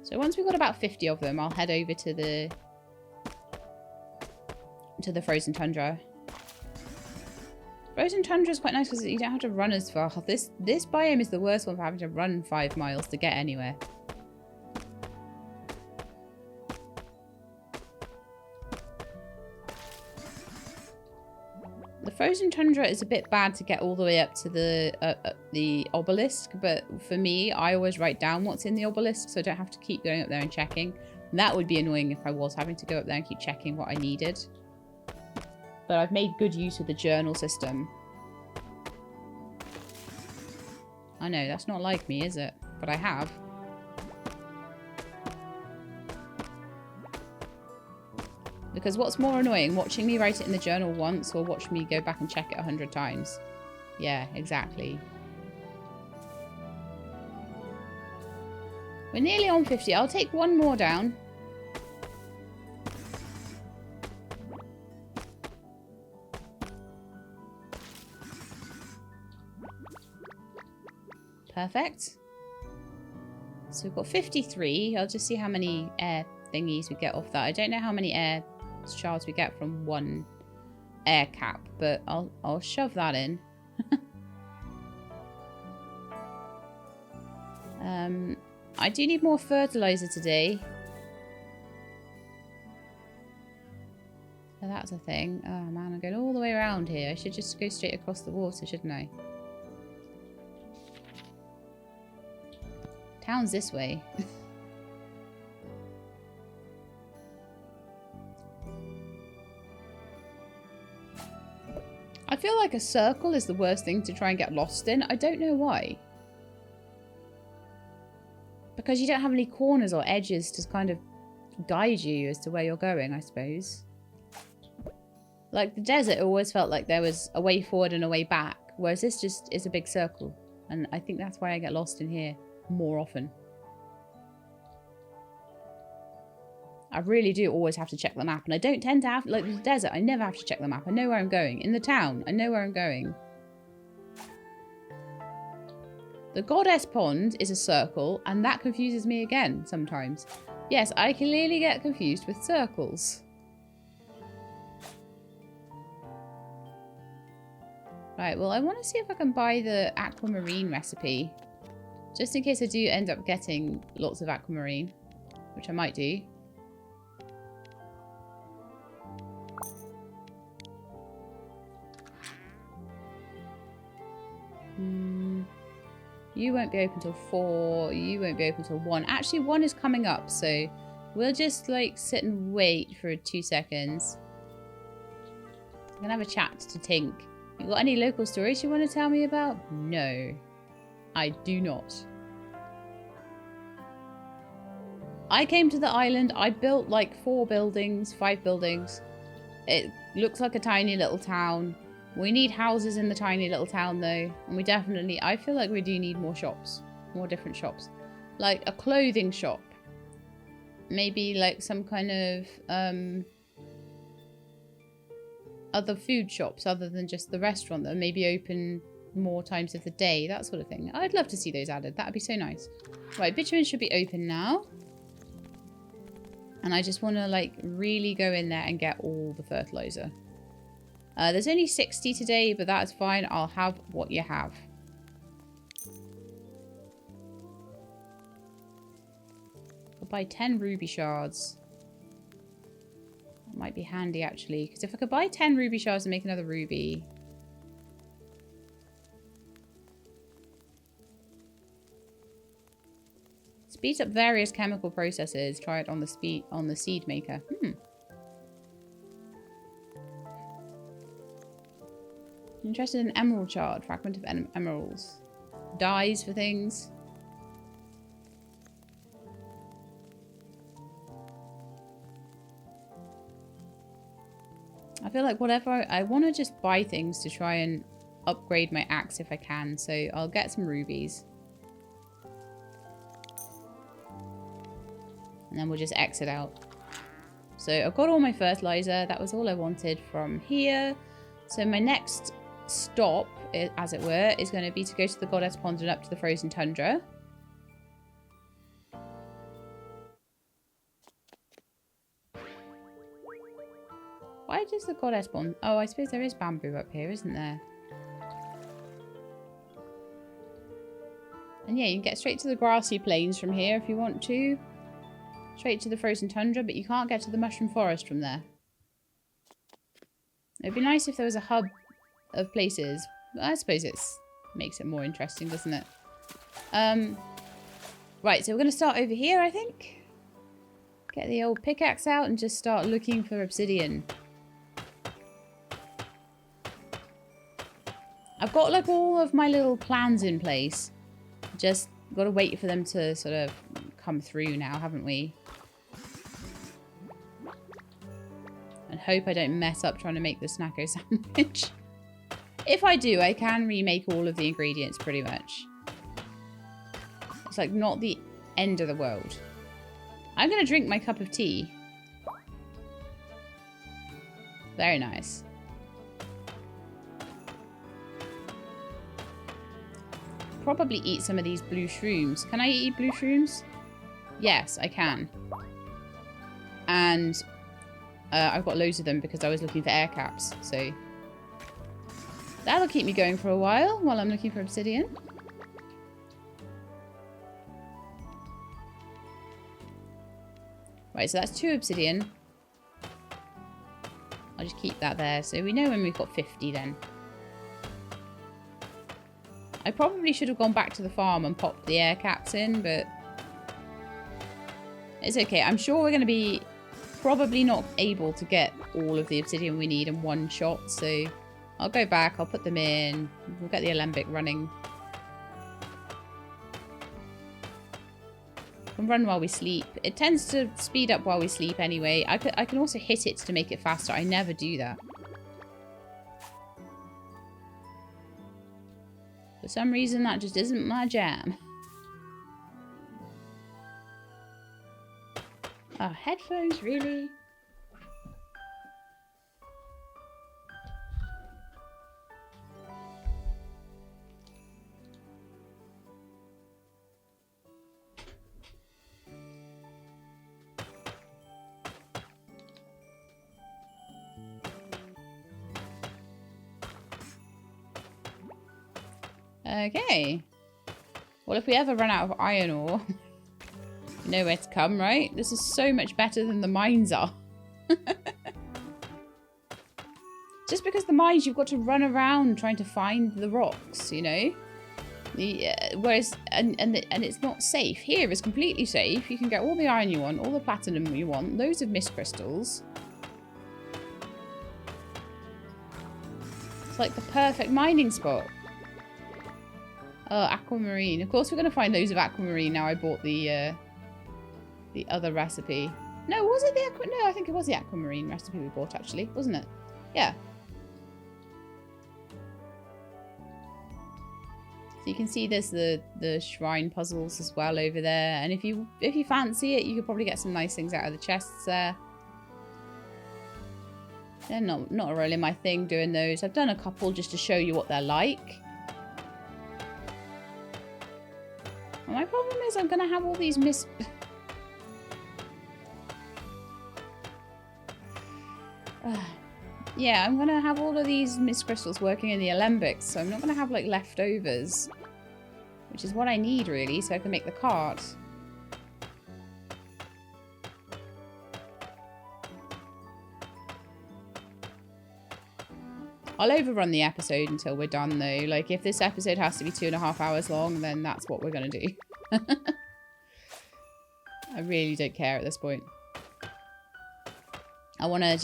So once we've got about 50 of them, I'll head over to the frozen tundra. Frozen tundra is quite nice because you don't have to run as far. This biome is the worst one for having to run 5 miles to get anywhere. The frozen tundra is a bit bad to get all the way up to the obelisk, but for me, I always write down what's in the obelisk, so I don't have to keep going up there and checking. And that would be annoying if I was having to go up there and keep checking what I needed. But I've made good use of the journal system. I know, that's not like me, is it? But I have. Because what's more annoying, watching me write it in the journal once or watch me go back and check it 100 times? Yeah, exactly. We're nearly on 50. I'll take one more down. Perfect. So we've got 53. I'll just see how many air thingies we get off that. I don't know how many air shards we get from one air cap, but I'll shove that in. I do need more fertilizer today. So that's a thing. Oh man, I'm going all the way around here. I should just go straight across the water, shouldn't I? Town's this way. I feel like a circle is the worst thing to try and get lost in. I don't know why. Because you don't have any corners or edges to kind of guide you as to where you're going, I suppose. Like the desert, it always felt like there was a way forward and a way back. Whereas this just is a big circle. And I think that's why I get lost in here more often. I really do always have to check the map. And I don't tend to have, like the desert, I never have to check the map. I know where I'm going. In the town, I know where I'm going. The Goddess Pond is a circle, and that confuses me again sometimes. Yes, I clearly get confused with circles. Right, well, I want to see if I can buy the aquamarine recipe. Just in case I do end up getting lots of aquamarine, which I might do. You won't be open till 4. You won't be open till 1. Actually, 1 is coming up, so we'll just like sit and wait for 2 seconds. I'm gonna have a chat to Tink. You got any local stories you want to tell me about? No, I do not. I came to the island. I built like 4 buildings, 5 buildings. It looks like a tiny little town. We need houses in the tiny little town though. And we definitely, I feel like we do need more shops. More different shops. Like a clothing shop. Maybe like some kind of other food shops other than just the restaurant that maybe open more times of the day. That sort of thing. I'd love to see those added. That'd be so nice. Right, bitumen should be open now. And I just want to like really go in there and get all the fertilizer. There's only 60 today, but that's fine. I'll have what you have. I'll buy 10 ruby shards. That might be handy, actually. Because if I could buy 10 ruby shards and make another ruby... Speeds up various chemical processes. Try it on the seed maker. Interested in emerald shard, fragment of emeralds. Dyes for things. I feel like whatever I want to just buy things to try and upgrade my axe if I can. So I'll get some rubies. And then we'll just exit out. So I've got all my fertilizer. That was all I wanted from here. So my next stop, as it were, is going to be to go to the Goddess Pond and up to the frozen tundra. Why does the Goddess Pond... Oh, I suppose there is bamboo up here, isn't there? And yeah, you can get straight to the grassy plains from here if you want to. Straight to the frozen tundra, but you can't get to the mushroom forest from there. It'd be nice if there was a hub of places. But I suppose it makes it more interesting, doesn't it? Right, so we're going to start over here, I think. Get the old pickaxe out and just start looking for obsidian. I've got like all of my little plans in place. Just got to wait for them to sort of come through now, haven't we? And hope I don't mess up trying to make the Snacko sandwich. If I do, I can remake all of the ingredients pretty much. It's like not the end of the world. I'm going to drink my cup of tea. Very nice. Probably eat some of these blue shrooms. Can I eat blue shrooms? Yes, I can. And I've got loads of them because I was looking for air caps. So that'll keep me going for a while I'm looking for obsidian. Right, so that's 2 obsidian. I'll just keep that there. So we know when we've got 50 then. I probably should have gone back to the farm and popped the air caps in, but it's okay. I'm sure we're going to be probably not able to get all of the obsidian we need in one shot, so I'll go back, I'll put them in, we'll get the alembic running. And run while we sleep. It tends to speed up while we sleep anyway. I can also hit it to make it faster. I never do that. For some reason, that just isn't my jam. Oh, headphones, really? Okay. Well, if we ever run out of iron ore, you know where to come, right? This is so much better than the mines are. Just because the mines, you've got to run around trying to find the rocks, you know? Whereas, and it's not safe. Here is completely safe. You can get all the iron you want, all the platinum you want, loads of mist crystals. It's like the perfect mining spot. Oh, aquamarine. Of course we're going to find loads of aquamarine now I bought the other recipe. No, was it the aquamarine? No, I think it was the aquamarine recipe we bought, actually. Wasn't it? Yeah. So you can see there's the shrine puzzles as well over there. And if you fancy it, you could probably get some nice things out of the chests there. They're not really my thing doing those. I've done a couple just to show you what they're like. And my problem is I'm going to have all these yeah, I'm going to have all of these mist crystals working in the alembics, so I'm not going to have, like, leftovers. Which is what I need, really, so I can make the cart. I'll overrun the episode until we're done, though. Like, if this episode has to be 2.5 hours long, then that's what we're going to do. I really don't care at this point. I want to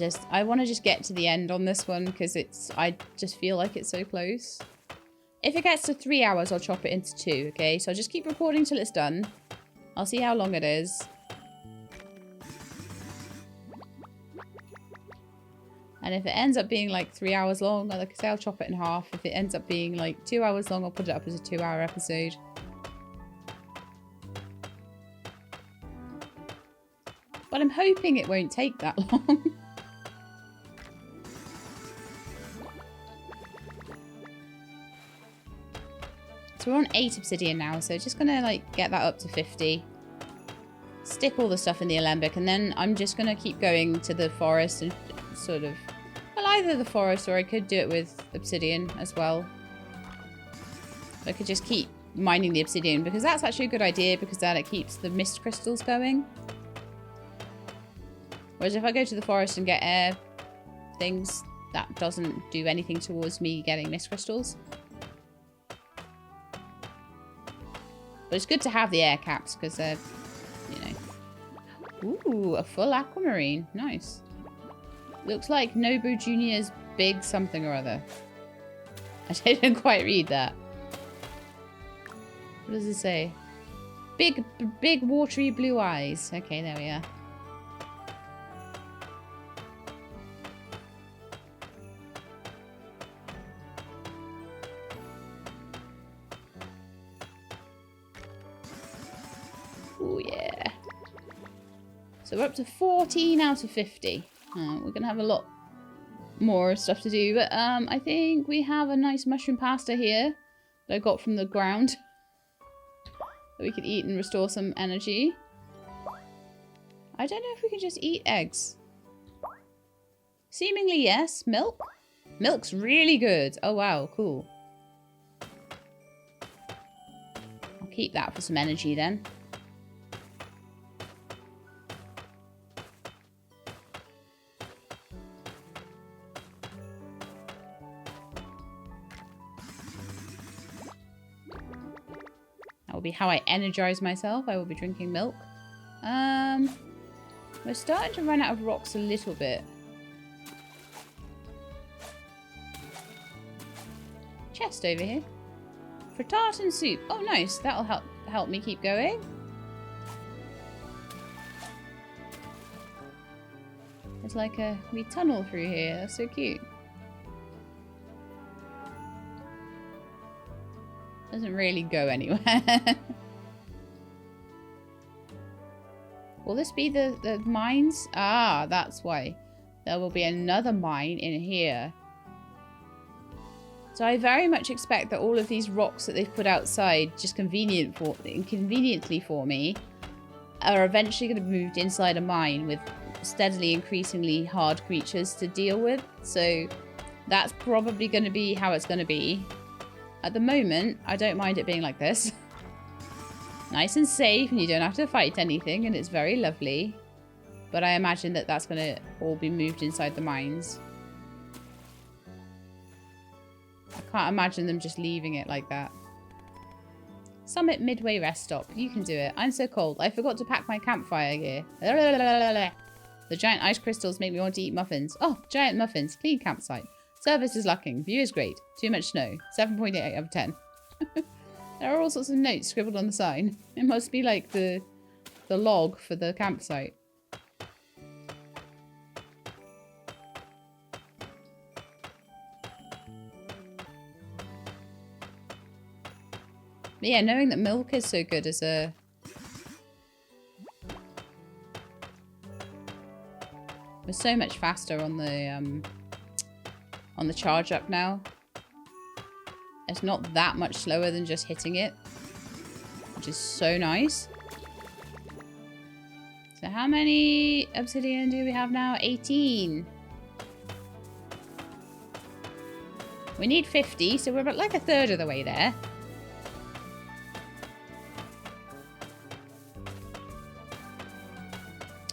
just get to the end on this one because I just feel like it's so close. If it gets to 3 hours, I'll chop it into 2, okay? So I'll just keep recording till it's done. I'll see how long it is. And if it ends up being like 3 hours long, like I say, I'll chop it in half. If it ends up being like 2 hours long, I'll put it up as a 2-hour episode. But I'm hoping it won't take that long. So we're on 8 obsidian now, so just gonna like get that up to 50. Stick all the stuff in the alembic, and then I'm just gonna keep going to the forest and sort of, well, either the forest or I could do it with obsidian as well. I could just keep mining the obsidian because that's actually a good idea because then it keeps the mist crystals going. Whereas if I go to the forest and get air things, that doesn't do anything towards me getting mist crystals. But it's good to have the air caps because they're, you know. Ooh, a full aquamarine. Nice. Looks like Nobu Jr.'s big something or other. I didn't quite read that. What does it say? Big watery blue eyes. Okay, there we are. Oh yeah. So we're up to 14 out of 50. We're going to have a lot more stuff to do. But I think we have a nice mushroom pasta here that I got from the ground. That we could eat and restore some energy. I don't know if we can just eat eggs. Seemingly yes. Milk? Milk's really good. Oh wow, cool. I'll keep that for some energy then. That will be how I energize myself. I will be drinking milk. We're starting to run out of rocks a little bit. Chest over here. For tartan soup. Oh, nice. That'll help me keep going. There's like a wee tunnel through here. That's so cute. Doesn't really go anywhere. Will this be the mines? Ah, that's why. There will be another mine in here. So I very much expect that all of these rocks that they've put outside, just inconveniently for me, are eventually going to be moved inside a mine with steadily increasingly hard creatures to deal with. So that's probably going to be how it's going to be. At the moment, I don't mind it being like this. Nice and safe, and you don't have to fight anything, and it's very lovely. But I imagine that that's going to all be moved inside the mines. I can't imagine them just leaving it like that. Summit Midway Rest Stop. You can do it. I'm so cold. I forgot to pack my campfire gear. The giant ice crystals make me want to eat muffins. Oh, giant muffins. Clean campsite. Service is lacking. View is great. Too much snow. 7.8 out of 10. There are all sorts of notes scribbled on the sign. It must be like the log for the campsite. But yeah, knowing that milk is so good as a... We're so much faster on the charge up now. It's not that much slower than just hitting it, which is so nice. So how many obsidian do we have now? 18. We need 50, so we're about like a third of the way there.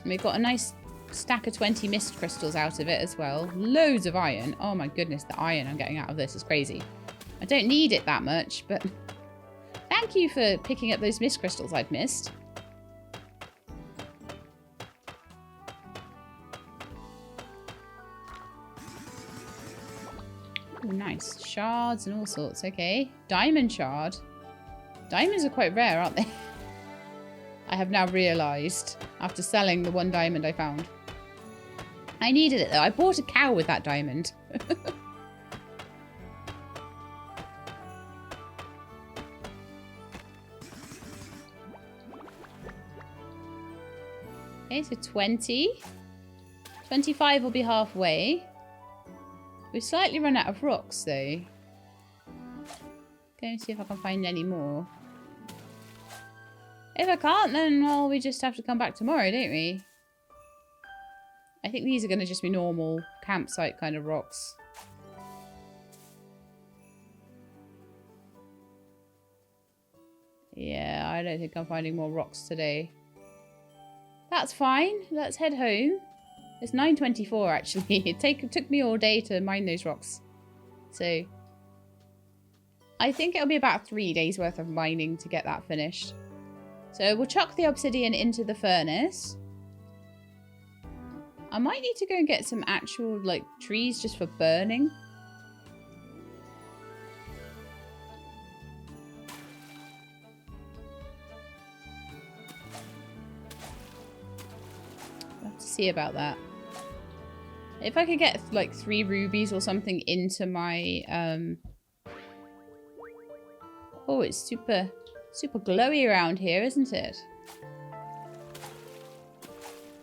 And we've got a nice stack of 20 mist crystals out of it as well. Loads of iron. Oh my goodness, the iron I'm getting out of this is crazy. I don't need it that much, but thank you for picking up those mist crystals I'd missed. Oh, nice. Shards and all sorts. Okay. Diamond shard. Diamonds are quite rare, aren't they? I have now realised after selling the one diamond I found. I needed it though. I bought a cow with that diamond. Okay, so 20. 25 will be halfway. We've slightly run out of rocks though. Going to see if I can find any more. If I can't, then, well, we just have to come back tomorrow, don't we? I think these are going to just be normal campsite kind of rocks. Yeah, I don't think I'm finding more rocks today. That's fine. Let's head home. It's 9:24 actually. It took me all day to mine those rocks. So I think it'll be about 3 days worth of mining to get that finished. So we'll chuck the obsidian into the furnace. I might need to go and get some actual like trees just for burning. I'll have to see about that. If I could get like 3 rubies or something into my oh, it's super glowy around here, isn't it?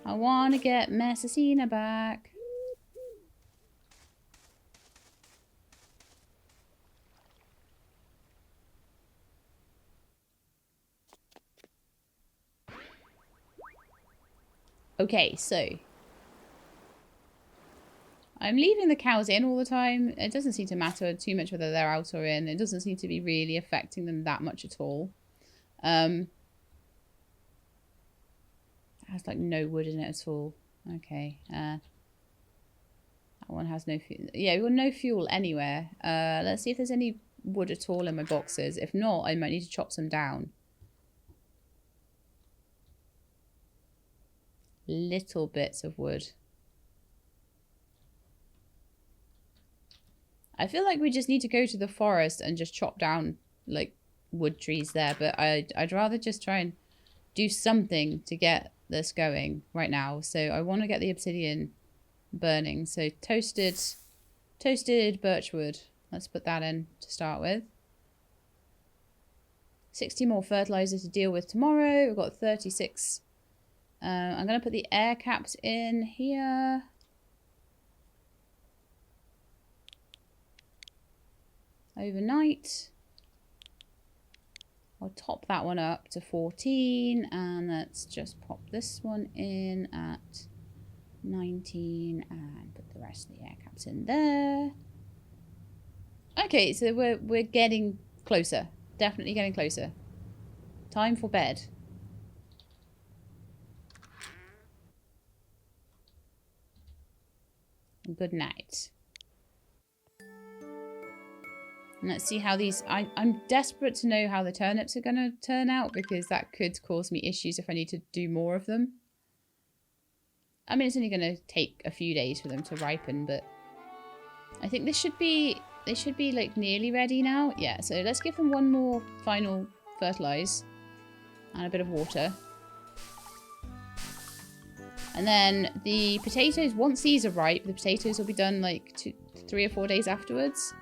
I want to get Messacina back. Okay, so I'm leaving the cows in all the time. It doesn't seem to matter too much whether they're out or in. It doesn't seem to be really affecting them that much at all. It has like no wood in it at all. Okay. That one has no fuel. Yeah, we've got no fuel anywhere. Let's see if there's any wood at all in my boxes. If not, I might need to chop some down. Little bits of wood. I feel like we just need to go to the forest and just chop down like wood trees there, but I'd rather just try and do something to get this going right now. So I want to get the obsidian burning. So toasted birchwood. Let's put that in to start with. 60 more fertilizer to deal with tomorrow. We've got 36. I'm going to put the air caps in here. Overnight. I'll top that one up to 14 and let's just pop this one in at 19 and put the rest of the air caps in there. Okay, so we're getting closer. Definitely getting closer. Time for bed. Good night. And let's see how these... I'm desperate to know how the turnips are going to turn out because that could cause me issues if I need to do more of them. I mean, it's only going to take a few days for them to ripen, but I think this should be... They should be like nearly ready now. Yeah, so let's give them one more final fertilize and a bit of water. And then the potatoes, once these are ripe, the potatoes will be done like 3 or 4 days afterwards.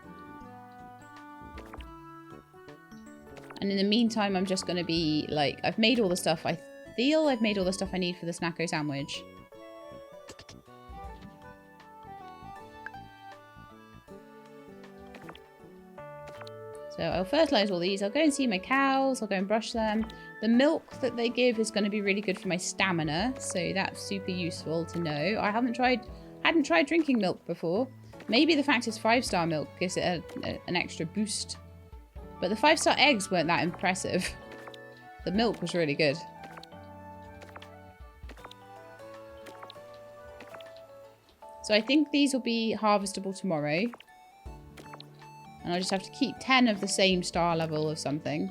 And in the meantime, I'm just going to be like, I've made all the stuff. I feel I've made all the stuff I need for the Snacko sandwich. So I'll fertilize all these. I'll go and see my cows. I'll go and brush them. The milk that they give is going to be really good for my stamina. So that's super useful to know. I hadn't tried drinking milk before. Maybe the fact it's 5-star milk gives it an extra boost. But the 5-star eggs weren't that impressive. The milk was really good. So I think these will be harvestable tomorrow. And I'll just have to keep 10 of the same star level of something.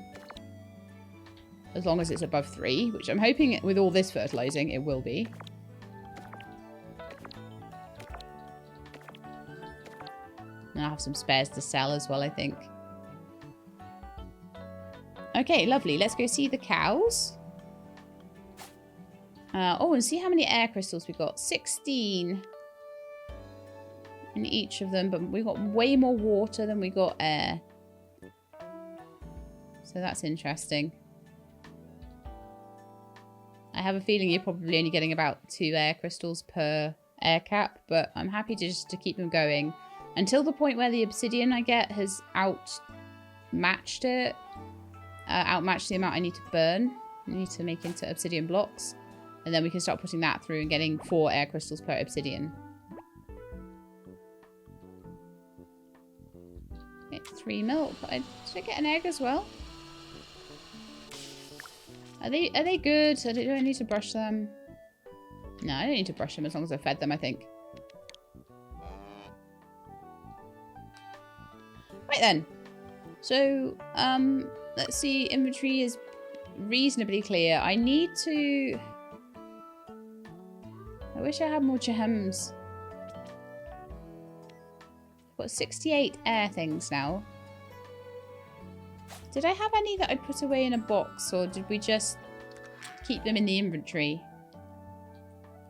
As long as it's above 3, which I'm hoping with all this fertilizing it will be. And I'll have some spares to sell as well, I think. Okay, lovely. Let's go see the cows. Oh, and see how many air crystals we got. 16. in each of them, but we've got way more water than we got air. So that's interesting. I have a feeling you're probably only getting about 2 air crystals per air cap, but I'm happy to just to keep them going until the point where the obsidian I get has outmatched it. Outmatched the amount I need to burn. I need to make into obsidian blocks. And then we can start putting that through and getting 4 air crystals per obsidian. Okay, 3 milk. Should I get an egg as well? Are they good? Do I need to brush them? No, I don't need to brush them as long as I fed them, I think. Right then. So, let's see. Inventory is reasonably clear. I need to... I wish I had more gems. I've got 68 air things now. Did I have any that I put away in a box, or did we just keep them in the inventory?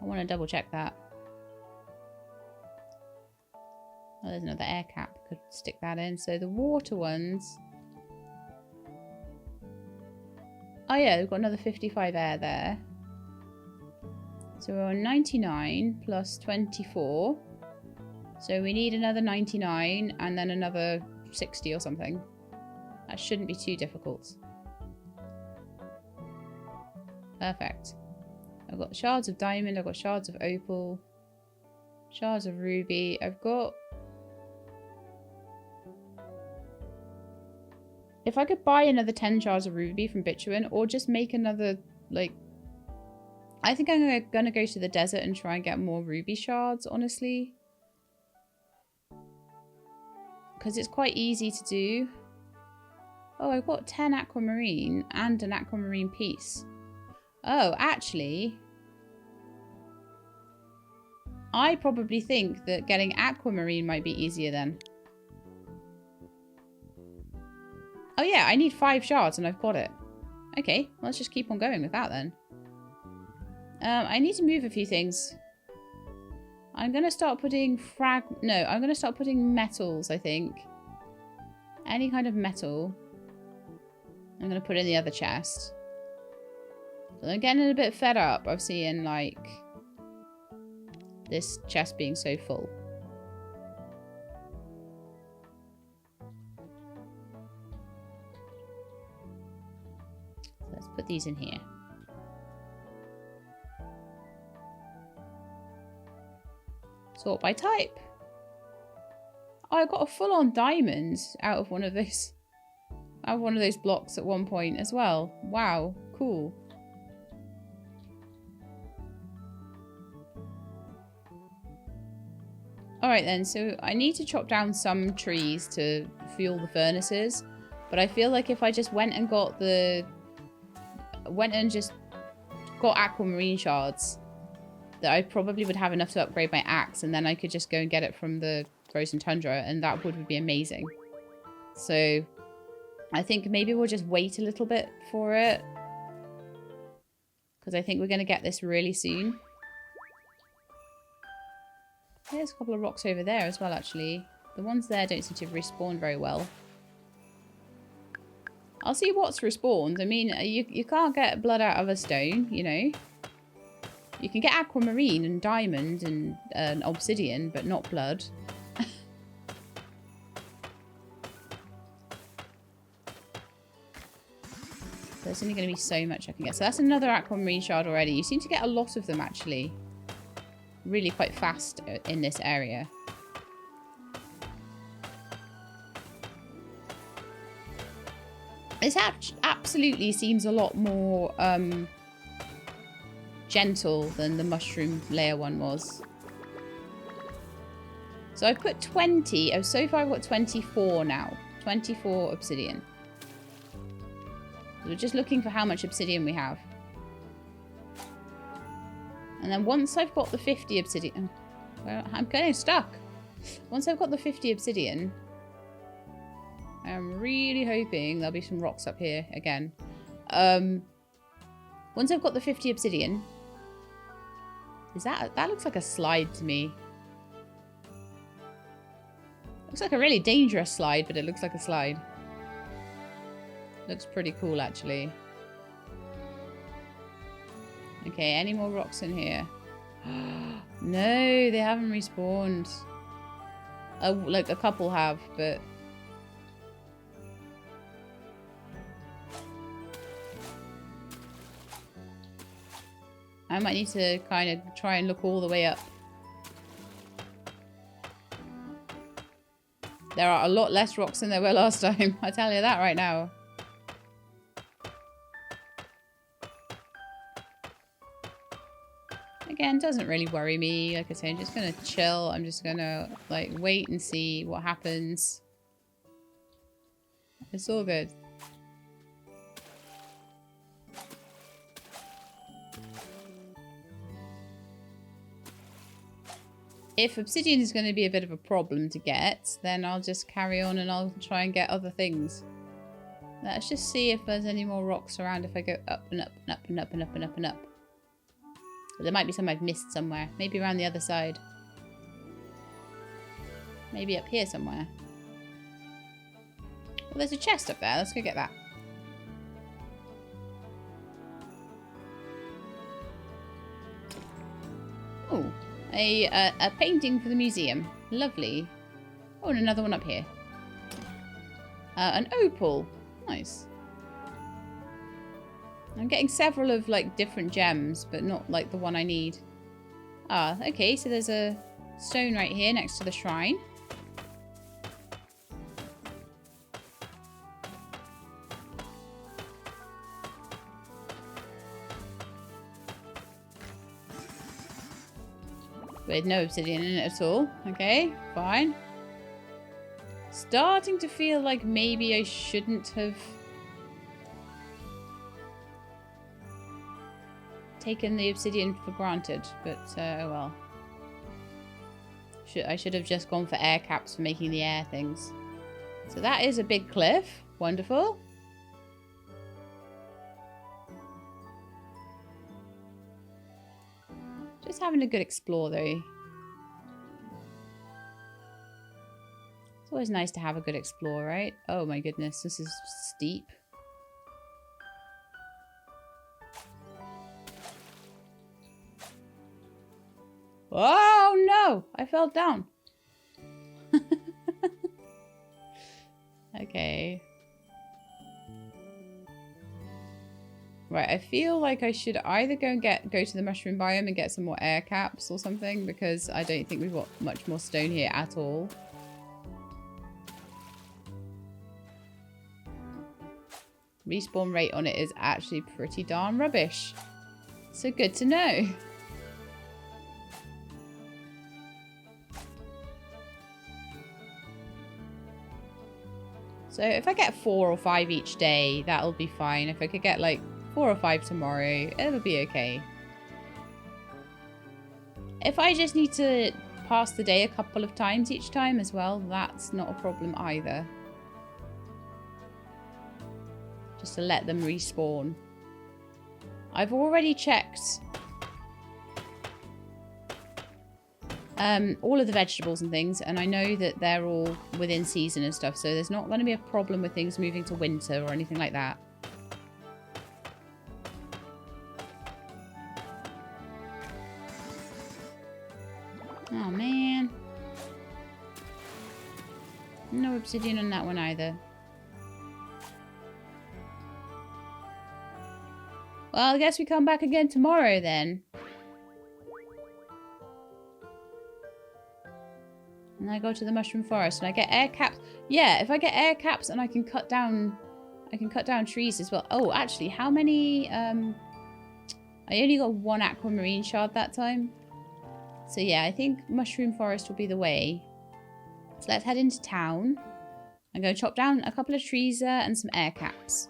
I want to double check that. Oh, there's another air cap. Could stick that in. So the water ones. Oh yeah, we've got another 55 air there. So we're on 99 plus 24. So we need another 99 and then another 60 or something. That shouldn't be too difficult. Perfect. I've got shards of diamond, I've got shards of opal, shards of ruby. I've got... If I could buy another 10 shards of ruby from bitumen, or just make another, like... I think I'm gonna go to the desert and try and get more ruby shards, honestly. Because it's quite easy to do. Oh, I've got 10 aquamarine and an aquamarine piece. Oh, actually, I probably think that getting aquamarine might be easier then. Oh yeah, I need 5 shards and I've got it. Okay, let's just keep on going with that then. I need to move a few things. I'm going to start putting I'm going to start putting metals, I think. Any kind of metal. I'm going to put in the other chest. So I'm getting a bit fed up of seeing, like, this chest being so full. So let's put these in here. Sort by type. Oh, I got a full-on diamond out of one of those blocks at one point as well. Wow, cool. Alright then, so I need to chop down some trees to fuel the furnaces, but I feel like if I just went and just got aquamarine shards, that I probably would have enough to upgrade my axe, and then I could just go and get it from the frozen tundra, and that would be amazing. So I think maybe we'll just wait a little bit for it, because I think we're going to get this really soon. There's a couple of rocks over there as well, actually. The ones there don't seem to have respawned very well. I'll see what's respawned. I mean, you can't get blood out of a stone, you know. You can get aquamarine and diamond and obsidian, but not blood. There's only going to be so much I can get. So that's another aquamarine shard already. You seem to get a lot of them, actually. Really quite fast in this area. This absolutely seems a lot more gentle than the mushroom layer one was. So I've put 20. Oh, so far I've got 24 now. 24 obsidian. We're just looking for how much obsidian we have. And then once I've got the 50 obsidian... Well, I'm getting stuck. Once I've got the 50 obsidian, I'm really hoping there'll be some rocks up here again. Once I've got the 50 obsidian... That looks like a slide to me. Looks like a really dangerous slide, but it looks like a slide. Looks pretty cool, actually. Okay, any more rocks in here? No, they haven't respawned. Oh, like a couple have, but... I might need to kind of try and look all the way up. There are a lot less rocks than there were last time. I tell you that right now. Again, doesn't really worry me. Like I say, I'm just going to chill. I'm just going to like wait and see what happens. It's all good. If obsidian is going to be a bit of a problem to get, then I'll just carry on and I'll try and get other things. Let's just see if there's any more rocks around if I go up and up and up and up and up and up and up. There might be some I've missed somewhere. Maybe around the other side. Maybe up here somewhere. Well, there's a chest up there. Let's go get that. Oh, a painting for the museum. Lovely. Oh, and another one up here. An opal. Nice. I'm getting several of like different gems, but not like the one I need. Ah, okay, so there's a stone right here next to the shrine. With no obsidian in it at all. Okay, fine. Starting to feel like maybe I shouldn't have taken the obsidian for granted, but oh well. I should have just gone for air caps for making the air things. So that is a big cliff. Wonderful. Just having a good explore though. It's always nice to have a good explore, right? Oh my goodness, this is steep. Oh no! I fell down. Okay. Right, I feel like I should either go to the mushroom biome and get some more air caps or something, because I don't think we've got much more stone here at all. Respawn rate on it is actually pretty darn rubbish. So good to know. So if I get 4 or 5 each day, that'll be fine. If I could get like 4 or 5 tomorrow, it'll be okay. If I just need to pass the day a couple of times each time as well, that's not a problem either. Just to let them respawn. I've already checked all of the vegetables and things, and I know that they're all within season and stuff, so there's not going to be a problem with things moving to winter or anything like that. Oh man. No obsidian on that one either. Well, I guess we come back again tomorrow then. And I go to the mushroom forest and I get air caps. Yeah, if I get air caps and I can cut down trees as well. Oh, actually, how many I only got 1 aquamarine shard that time. So yeah, I think mushroom forest will be the way. So let's head into town. I'm going to chop down a couple of trees there and some air caps.